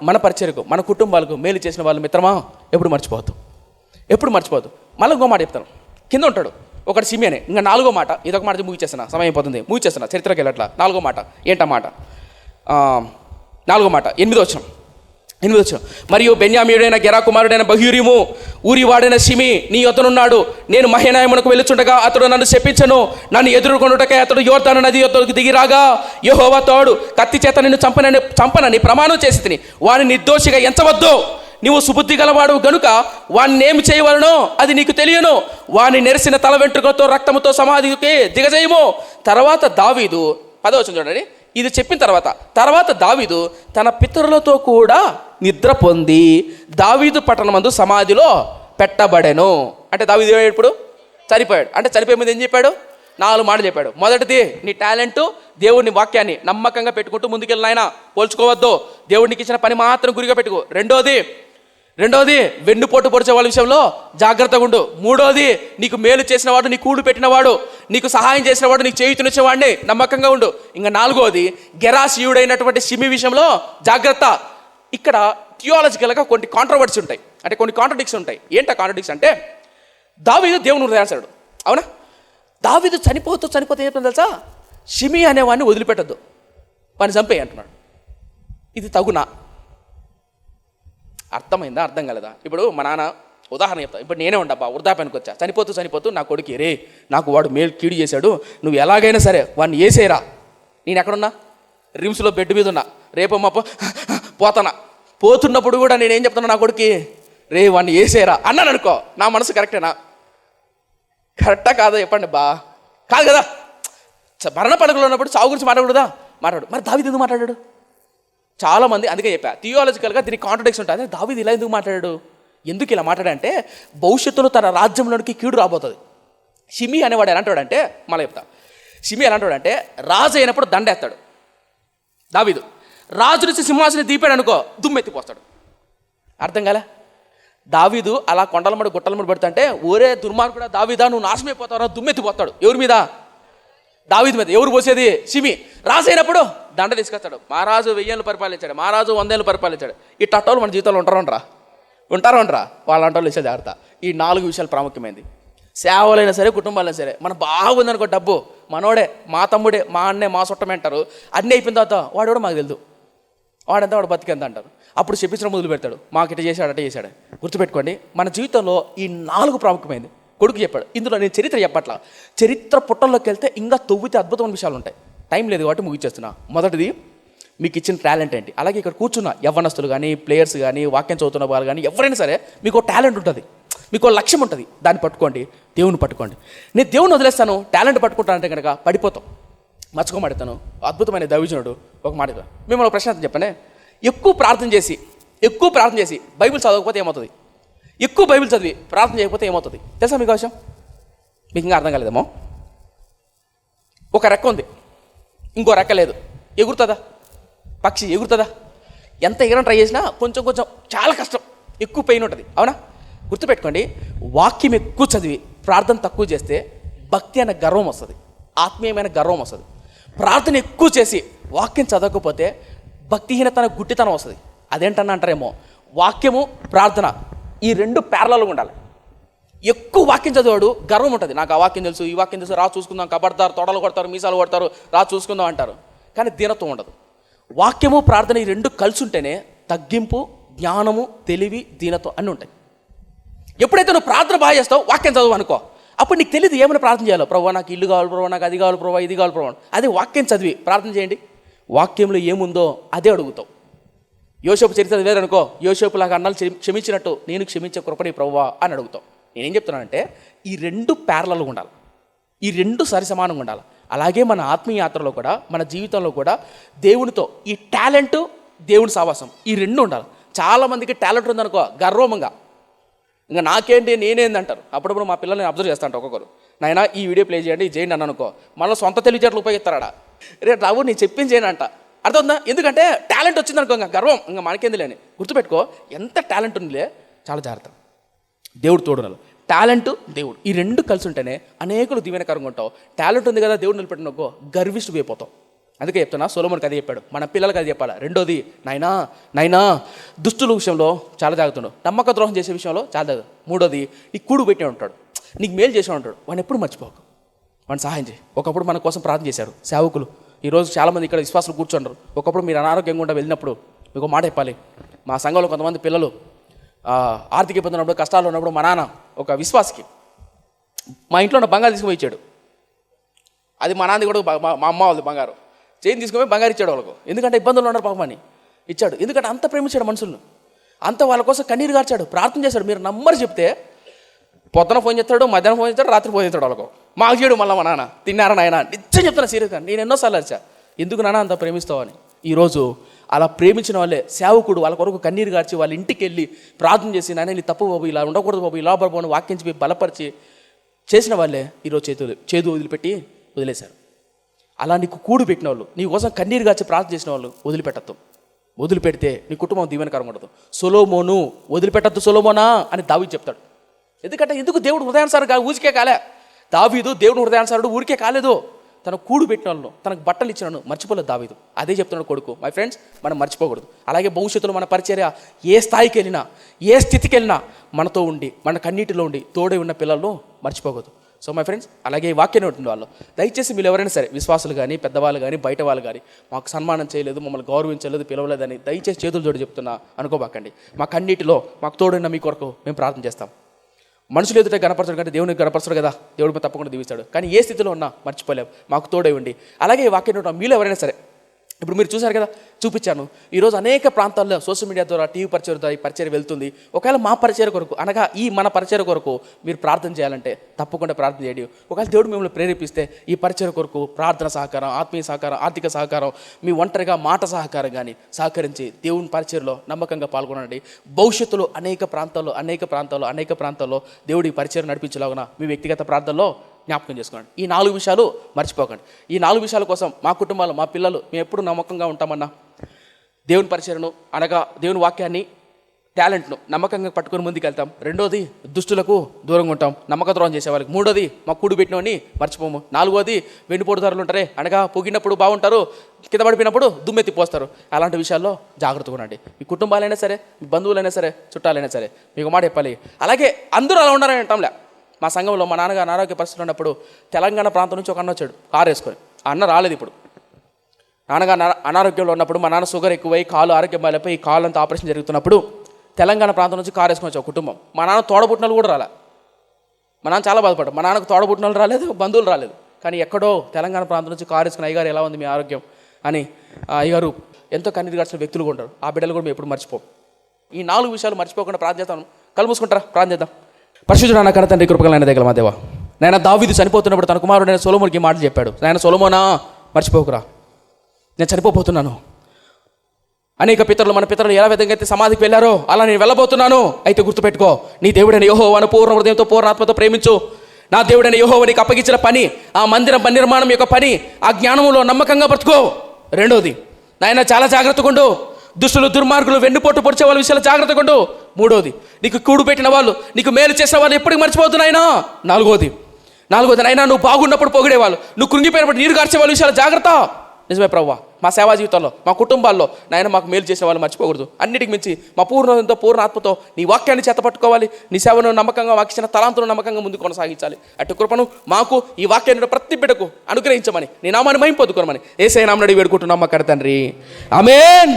మన పరిచయకు, మన కుటుంబాలకు మేలు చేసిన వాళ్ళు మిత్రమా ఎప్పుడు మర్చిపోవద్దు. మళ్ళీ ఇంకో మాట చెప్తాను, కింద ఉంటాడు ఒకటి సిమియనే. ఇంకా 4వ మాట, ఇదొక మాట ముగిచేస్తున్నా, సమయం అయిపోతుంది, ముగిచేస్తున్నా, చరిత్రకి వెళ్ళట్లా. 4వ మాట ఏంటా మాట? 4వ మాట 8వ వచనం. మరియు బెన్యామీయుడైన గెరా కుమారుడైన బహూరీము ఊరివాడైన షిమి నీ యొద్దనున్నాడు. నేను మహనయమునకు వెళ్ళుచుండగా అతడు నన్ను శపించను. నన్ను ఎదుర్కొనుటకై అతడు యోర్దాను నది యొద్దకు దిగిరాగా యెహోవా తోడు కత్తి చేత నిన్ను చంపనని ప్రమాణం చేసి తిని వాని నిర్దోషిగా ఎంచవద్దు. నీవు సుబుద్ధి గలవాడు గనుక వాడిని ఏమి చేయవలనో అది నీకు తెలియను. వాని నెరిసిన తల వెంట్రుకలతో రక్తముతో సమాధికి దిగజేయము. తర్వాత దావీదు 10వ వచనం చూడండి. ఇది చెప్పిన తర్వాత దావీదు తన పితరులతో కూడా నిద్ర పొంది దావీదు పట్టణమందు సమాధిలో పెట్టబడెను. అంటే దావీదు ఇప్పుడు చనిపోయాడు. అంటే చనిపోయే ముందు ఏం చెప్పాడు? 4 మాటలు చెప్పాడు. మొదటిది, నీ టాలెంటు దేవుడిని వాక్యాన్ని నమ్మకంగా పెట్టుకుంటూ ముందుకెళ్ళిన ఆయన పోల్చుకోవద్దు, దేవుడికి ఇచ్చిన పని మాత్రం గురిగా పెట్టుకో. రెండోది వెన్నుపోటు పొడిచే వాళ్ళ విషయంలో జాగ్రత్తగా ఉండు. మూడోది, నీకు మేలు చేసిన వాడు, నీ కూడు పెట్టినవాడు, నీకు సహాయం చేసిన వాడు, నీకు చేయుతునిచ్చేవాడిని నమ్మకంగా ఉండు. ఇంకా 4వది, గెరాసీయుడైనటువంటి షిమి విషయంలో జాగ్రత్త. ఇక్కడ థియాలజికల్గా కొన్ని కాంట్రవర్సీ ఉంటాయి, అంటే కొన్ని కాంట్రడిక్షన్ ఉంటాయి. ఏంటా కాంట్రడిక్షన్ అంటే, దావీదు దేవుని హృదయానుసరుడు, అవునా? దావీదు చనిపోతే ఏం తెలుసా? షిమి అనేవాడిని వదిలిపెట్టద్దు, వాడిని చంపేయి అంటున్నాడు. ఇది తగునా? అర్థమైందా? అర్థం కలదా? ఇప్పుడు మా నాన్న ఉదాహరణ చెప్తా. ఇప్పుడు నేనే ఉండబ్బా, వృద్ధాపానికి వచ్చా, చనిపోతూ నా కొడుకు రే నాకు వాడు మేలు కీడు చేశాడు, నువ్వు ఎలాగైనా సరే వాడిని వేసేయరా. నేను ఎక్కడున్నా? రిమ్స్లో బెడ్ మీద ఉన్నా. రేపమ్మా పోతున్నప్పుడు కూడా నేనేం చెప్తున్నా, నా కొడుకు రే వాడిని వేసేయరా అన్నాను అనుకో, నా మనసు కరెక్టేనా? కరెక్టా కాదా చెప్పండి బా? కాదు కదా. మరణ పడకలో ఉన్నప్పుడు సాగు గురించి మాట్లాడు. మరి దావీదు ఎందుకు మాట్లాడాడు? చాలామంది అందుకే చెప్పా, థియాలజికల్గా దీనికి కాంట్రడిక్షన్ ఉంటుంది. దావీదు ఇలా ఎందుకు మాట్లాడాడు? ఎందుకు ఇలా మాట్లాడంటే భవిష్యత్తులో తన రాజ్యంలోనికి కీడు రాబోతుంది. షిమి అనేవాడు ఎలాంటివాడంటే, మళ్ళీ చెప్తా, షిమి ఎలాంటివాడంటే రాజు అయినప్పుడు దండేస్తాడు. దావీదు రాజు నుంచి సింహాసనం దీపాడు అనుకో, దుమ్మెత్తిపోస్తాడు. అర్థం కాలే? దావీదు అలా కొండల మడి గుట్టల మడి పెడుతుంటే, ఒరే దుర్మార్గుడా దావీదా నువ్వు నాశనమైపోతావు, దుమ్మెత్తిపోతాడు. ఎవరి మీద? దావీదు మీద. ఎవరు పోసేది? షిమి. రాజు అయినప్పుడు దండ తీసుకొస్తాడు. మహారాజు 1000 ఏళ్ళు పరిపాలించాడు, మహారాజు 100 ఏళ్ళు పరిపాలించాడు. ఈ టట్టోలు మన జీవితంలో ఉంటారా వాళ్ళ అంటోళ్ళు ఇచ్చే జాగ్రత్త. ఈ 4 విషయాలు ప్రాముఖ్యమైనది. సేవలైనా సరే, కుటుంబాలైనా సరే, మన బాగుందనుకో డబ్బు, మనోడే, మా తమ్ముడే, మా అన్నే, మా చుట్టమే అంటారు. అన్నీ అయిపోయిన తర్వాత వాడు కూడా మాకు తెలుసు, వాడంతా వాడు బతికెంత అంటారు. అప్పుడు చెప్పించడం మొదలు పెడతాడు, మాకు ఇట చేశాడు అట చేశాడు. గుర్తుపెట్టుకోండి, మన జీవితంలో ఈ 4 ప్రాముఖ్యమైనది. కొడుకు చెప్పాడు. ఇందులో నేను చరిత్ర చెప్పట్లా, చరిత్ర పుట్టల్లోకి వెళ్తే ఇంకా తవ్వితే అద్భుతమైన విషయాలు ఉంటాయి. టైం లేదు కాబట్టి ముగిచ్చేస్తున్నా. మొదటిది, మీకు ఇచ్చిన టాలెంట్ ఏంటి? అలాగే ఇక్కడ కూర్చున్న యవ్వనస్తులు కానీ, ప్లేయర్స్ కానీ, వాక్యం చదువుతున్న వాళ్ళు కానీ, ఎవరైనా సరే మీకు టాలెంట్ ఉంటుంది, మీకు లక్ష్యం ఉంటుంది. దాన్ని పట్టుకోండి, దేవుని పట్టుకోండి. నేను దేవుని వదిలేస్తాను, టాలెంట్ పట్టుకుంటానంటే కనుక పడిపోతాం. మర్చుకోమాడతాను. అద్భుతమైన దైవజనుడు ఒక మాట మిమ్మల్ని ప్రశ్న చెప్పండి. ఎక్కువ ప్రార్థన చేసి బైబిల్ చదవకపోతే ఏమవుతుంది? ఎక్కువ బైబిల్ చదివి ప్రార్థన చేయకపోతే ఏమవుతుంది తెలుసా మీకు విషయం? మీకు ఇంకా అర్థం కాలేదేమో. ఒక రెక్క ఉంది, ఇంకో రెక్క లేదు, ఎగురుతుందా? పక్షి ఎగురుతుందా? ఎంత ఎగరం ట్రై చేసినా కొంచెం చాలా కష్టం, ఎక్కువ పెయిన్ ఉంటుంది. అవునా? గుర్తుపెట్టుకోండి, వాక్యం ఎక్కువ చదివి ప్రార్థన తక్కువ చేస్తే భక్తి అనే గర్వం వస్తుంది, ఆత్మీయమైన గర్వం వస్తుంది. ప్రార్థన ఎక్కువ చేసి వాక్యం చదవకపోతే భక్తిహీనత, గుడ్డితనం వస్తుంది. అదేంటన్నా అంటారేమో. వాక్యము, ప్రార్థన ఈ 2 ప్యారలల్గా ఉండాలి. ఎక్కువ వాక్యం చదివాడు గర్వం ఉంటుంది, నాకు ఆ వాక్యం తెలుసు, ఈ వాక్యం తెలుసు, రా చూసుకుందాం, కబడతారు, తొడలు కొడతారు, మీసాలు కొడతారు, రా చూసుకుందాం అంటారు. కానీ దీనత్వం ఉండదు. వాక్యము, ప్రార్థన ఈ 2 కలిసి ఉంటేనే తగ్గింపు, జ్ఞానము, తెలివి, దీనత్వం అన్నీ ఉంటాయి. ఎప్పుడైతే నువ్వు ప్రార్థన బాగా చేస్తావు, వాక్యం చదువు అనుకో, అప్పుడు నీకు తెలియదు ఏమైనా ప్రార్థన చేయాలో. ప్రభు నాకు ఇల్లు కావాలి, ప్రభు నాకు అది కావాలి, ప్రభు ఇది కావాలి, ప్రభు. అదే వాక్యం చదివి ప్రార్థన చేయండి, వాక్యంలో ఏముందో అదే అడుగుతావు. యోసేపు చరిత్ర వేరనుకో, యోసేపు లాగా అన్నాలు క్షమించినట్టు నేను క్షమించే కృపని ప్రభువా అని అడుగుతావు. నేనేం చెప్తున్నానంటే ఈ 2 ప్యారలల్గా ఉండాలి, ఈ 2 సరి సమానంగా ఉండాలి. అలాగే మన ఆత్మీయ యాత్రలో కూడా, మన జీవితంలో కూడా దేవునితో ఈ టాలెంట్, దేవుని సావాసం ఈ 2 ఉండాలి. చాలామందికి టాలెంట్ ఉందనుకో, గర్వంగా ఇంకా నాకేంటి నేనేందంటారు. అప్పుడప్పుడు మా పిల్లల్ని అబ్జర్వ్ చేస్తాంట, ఒక్కొక్కరు నాయన ఈ వీడియో ప్లే చేయండి, ఇది చేయండి అని అనుకో, మళ్ళీ సొంత తెలివితేటలు ఉపయోగిస్తాడా. రేపు రావు నేను చెప్పింది చేయను అంట. అర్థం? ఎందుకంటే టాలెంట్ వచ్చిందనుకో ఇంకా గర్వం, ఇంకా మనకేంది లేని. గుర్తుపెట్టుకో, ఎంత టాలెంట్ ఉందిలే చాలా జాగ్రత్త. దేవుడు తోడునాలు, టాలెంట్, దేవుడు ఈ 2 కలిసి ఉంటేనే అనేకులు దీవెనకరంగా ఉంటావు. టాలెంట్ ఉంది కదా దేవుడు నిలబెట్టినకో గర్విష్ఠుడు అయిపోతావు. అందుకే చెప్తున్నా, సొలొమోనుకి అది చెప్పాడు, మన పిల్లలకి అది చెప్పాలి. రెండోది, నాయనా దుష్టుల విషయంలో చాలా జాగ్రత్త, నమ్మక ద్రోహం చేసే విషయంలో చాలా జాగ్రత్త. మూడోది, నీకు కూడు పెట్టిన ఉంటాడు, నీకు మేలు చేసిన ఉంటాడు, వాడిని ఎప్పుడు మర్చిపోకు, వాడిని సహాయం చేయి. ఒకప్పుడు మన కోసం ప్రార్థన చేశారు సేవకులు. ఈరోజు చాలామంది ఇక్కడ విశ్వాసులు కూర్చుంటారు. ఒకప్పుడు మీరు అనారోగ్యంగా ఉండి వెళ్ళినప్పుడు మీకు మాట చెప్పాలి. మా సంఘంలో కొంతమంది పిల్లలు ఆర్థిక ఇబ్బంది ఉన్నప్పుడు, కష్టాలు ఉన్నప్పుడు మా నాన్న ఒక విశ్వాసకి మా ఇంట్లో ఉన్న బంగారు తీసుకుపోయి ఇచ్చాడు. అది మా నాన్నది కూడా, మా అమ్మ వాళ్ళది బంగారు చైన్ తీసుకుపోయి బంగారు ఇచ్చాడు వాళ్ళకు. ఎందుకంటే ఇబ్బందులు ఉన్నారు పాపమని ఇచ్చాడు. ఎందుకంటే అంత ప్రేమించాడు మనుషులను, అంత వాళ్ళ కోసం కన్నీరు గార్చాడు, ప్రార్థన చేశాడు. మీరు నంబర్ చెప్తే పొద్దున ఫోన్ చేస్తాడు, మధ్యాహ్నం ఫోన్ చేస్తాడు, రాత్రి ఫోన్ చేస్తాడు వాళ్ళకు. మాకు చేయడు మళ్ళీ మా నాన్న, తిన్నారా నాయన, నిజం చెప్తాను సీరియస్గా. నేను ఎన్నోసార్లు అరిచా, ఎందుకు నాన్న అంత ప్రేమిస్తావని. ఈరోజు అలా ప్రేమించిన వాళ్ళే సేవకుడు వాళ్ళ కొరకు కన్నీరు గార్చి వాళ్ళ ఇంటికి వెళ్ళి ప్రార్థన చేసి, నాయన నీ తప్పు బాబు, ఇలా ఉండకూడదు బాబు, ఇలా బాబు అని వాక్యం చెప్పి బలపరిచి చేసిన వాళ్ళే ఈరోజు చేదు వదిలిపెట్టి వదిలేశారు. అలా నీకు కూడు పెట్టిన వాళ్ళు, నీ కోసం కన్నీరు గార్చి ప్రార్థన చేసిన వాళ్ళు వదిలిపెట్టద్దు. వదిలిపెడితే నీ కుటుంబం దీవెనకరంగా ఉండదు. సొలొమోను వదిలిపెట్టద్దు సొలొమోనా అని దావీదు చెప్తాడు. ఎందుకు దేవుడు హృదయానుసారం ఊరికే కాలే. దావీదు దేవుడు హృదయానుసారుడు ఊరికే కాలేదు. తన కూడు పెట్టిన వాళ్ళు, తనకు బట్టలు ఇచ్చినాను మర్చిపోలేదు దావీదు. అదే చెప్తున్నాడు కొడుకు. మై ఫ్రెండ్స్, మనం మర్చిపోకూడదు. అలాగే భవిష్యత్తులో మన పరిచర్య ఏ స్థాయికి వెళ్ళినా, ఏ స్థితికి వెళ్ళినా మనతో ఉండి, మన కన్నీటిలో ఉండి తోడే ఉన్న పిల్లలను మర్చిపోకూడదు. సో మై ఫ్రెండ్స్, అలాగే ఈ వాక్యం ఉంటుంది వాళ్ళు. దయచేసి మీరు ఎవరైనా సరే, విశ్వాసులు కానీ, పెద్దవాళ్ళు కానీ, బయట వాళ్ళు కానీ, మాకు సన్మానం చేయలేదు, మమ్మల్ని గౌరవించలేదు, పిలవలేదని దయచేసి చేతులు జోడి చెప్తున్నా అనుకోబాకండి. మా కన్నీటిలో మాకు తోడున్న మీ కొరకు మేము ప్రార్థన చేస్తాం. మనుషులు ఎదుట గణపరచడు కంటే దేవునికి గణపరచడు కదా, దేవుడు తప్పకుండా దీవిస్తాడు. కానీ ఏ స్థితిలో ఉన్నా మర్చిపోలేము, మాకు తోడే ఉండి. అలాగే ఈ వాక్యం మీలో ఎవరైనా సరే ఇప్పుడు మీరు చూశారు కదా, చూపించాను. ఈరోజు అనేక ప్రాంతాల్లో సోషల్ మీడియా ద్వారా, టీవీ పరిచయం ద్వారా ఈ పరిచయం వెళ్తుంది. ఒకవేళ మా పరిచయం కొరకు, అనగా ఈ మన పరిచయం కొరకు మీరు ప్రార్థన చేయాలంటే తప్పకుండా ప్రార్థన చేయండి. ఒకవేళ దేవుడు మిమ్మల్ని ప్రేరేపిస్తే ఈ పరిచయం కొరకు ప్రార్థన సహకారం, ఆత్మీయ సహకారం, ఆర్థిక సహకారం, మీ ఒంటరిగా మాట సహకారం కానీ సహకరించి దేవుని పరిచయంలో నమ్మకంగా పాల్గొనండి. భవిష్యత్తులో అనేక ప్రాంతాల్లో దేవుడి పరిచయం నడిపించేలాగున మీ వ్యక్తిగత ప్రార్థనలో జ్ఞాపకం చేసుకోండి. ఈ 4 విషయాలు మర్చిపోకండి. ఈ 4 విషయాల కోసం మా కుటుంబాలు, మా పిల్లలు మేము ఎప్పుడు నమ్మకంగా ఉంటామన్నా, దేవుని పరిచయను అనగా దేవుని వాక్యాన్ని, టాలెంట్ను నమ్మకంగా పట్టుకొని ముందుకెళ్తాం. రెండోది, దుష్టులకు దూరంగా ఉంటాం, నమ్మక ద్రోహం చేసే వాళ్ళకి. మూడోది, మా కూడు పెట్టినవని మర్చిపోము. నాలుగోది, వెన్నుపోటుదారులు ఉంటారే, అనగా పొగినప్పుడు బాగుంటారు, కింద పడిపోయినప్పుడు దుమ్మెత్తి పోస్తారు. అలాంటి విషయాల్లో జాగ్రత్తగా ఉండండి. మీ కుటుంబాలైనా సరే, మీ బంధువులైనా సరే, చుట్టాలైనా సరే, మీకు మాట చెప్పాలి. అలాగే అందరూ అలా ఉండాలని అంటాంలే. మా సంఘంలో మా నాన్నగారు అనారోగ్య పరిస్థితులు ఉన్నప్పుడు తెలంగాణ ప్రాంతం నుంచి ఒక అన్న వచ్చాడు కారు వేసుకొని. ఆ అన్న రాలేదు. ఇప్పుడు నాన్నగారు అనారోగ్యంలో ఉన్నప్పుడు, మా నాన్న షుగర్ ఎక్కువై కాలు ఆరోగ్యం బాగాలేకపోయి ఈ కాలు అంతా ఆపరేషన్ జరుగుతున్నప్పుడు తెలంగాణ ప్రాంతం నుంచి కారు వేసుకొని వచ్చావు కుటుంబం. మా నాన్న తోడబుట్టినలు కూడా రాలే. మా నాన్న చాలా బాధపడ్డాడు. మా నాన్నకు తోడబుట్టినలు రాలేదు, బంధువులు రాలేదు. కానీ ఎక్కడో తెలంగాణ ప్రాంతం నుంచి కారు వేసుకుని, అయ్యగారు ఎలా ఉంది మీ ఆరోగ్యం అని అయ్యగారు ఎంతో కన్నీరు గార్చిన వ్యక్తులు కూడా ఉంటారు. ఆ బిడ్డలు కూడా మేము ఎప్పుడు మర్చిపోం. ఈ 4 విషయాలు మర్చిపోకుండా ప్రార్థన చేద్దాం. కళ్ళు మూసుకుంటారా? ప్రార్థన చేద్దాం. పరిశుద్ధుడు నా కన్న తండ్రి, కృపగలైన దయగల మా దేవా, నాయన దావీదు చనిపోతున్నప్పుడు తన కుమారుడు నేను సొలొమోనుకి మాటలు చెప్పాడు. నాయన సొలొమోనా, మర్చిపోకురా, నేను చనిపోతున్నాను. అనేక పితరులు, మన పితరులు ఎలా విధంగా అయితే సమాధికి వెళ్ళారో అలా నేను వెళ్ళబోతున్నాను. అయితే గుర్తుపెట్టుకో, నీ దేవుడైన యెహోవాను పూర్ణ హృదయంతో, పూర్ణ ఆత్మతో ప్రేమించు. నా దేవుడైన యెహోవా నీకు అప్పగించిన పని, ఆ మందిరం నిర్మాణం యొక్క పని, ఆ జ్ఞానంలో నమ్మకంగా బ్రతుకో. రెండోది, నాయన చాలా జాగ్రత్తగా ఉండు. దుష్టులు, దుర్మార్గులు, వెన్నుపోటు పొడిచే వాళ్ళ విషయాలు జాగ్రత్తగా ఉండు. మూడోది, నీకు కూడు పెట్టిన వాళ్ళు, నీకు మేలు చేసిన వాళ్ళు ఎప్పటికి మర్చిపోతున్నాయినా. నాలుగోది నాయనా, నువ్వు బాగున్నప్పుడు పొగిడేవాళ్ళు, నువ్వు కృంగిపోయినప్పుడు నీరు గార్చే వాళ్ళ విషయాలు జాగ్రత్త. నిజమే ప్రభువా, మా సేవా జీవితంలో, మా కుటుంబాల్లో నాయన మాకు మేలు చేసిన వాళ్ళు మర్చిపోకూడదు. అన్నిటికి మించి మా పూర్ణంతో, పూర్ణ ఆత్మతో నీ వాక్యాన్ని చేతపట్టుకోవాలి. నీ సేవను నమ్మకంగా, వాక్య తలాంతులను నమ్మకంగా ముందుకు కొనసాగించాలి. అటు కృపను మాకు, ఈ వాక్యాన్ని ప్రతి బిడ్డకు అనుగ్రహించమని, నీ నామాన్ని మహిమ పొందుకోమని యేసయ్య నామమున అడిగి వేడుకుంటున్నాం మా తండ్రి. ఆమేన్.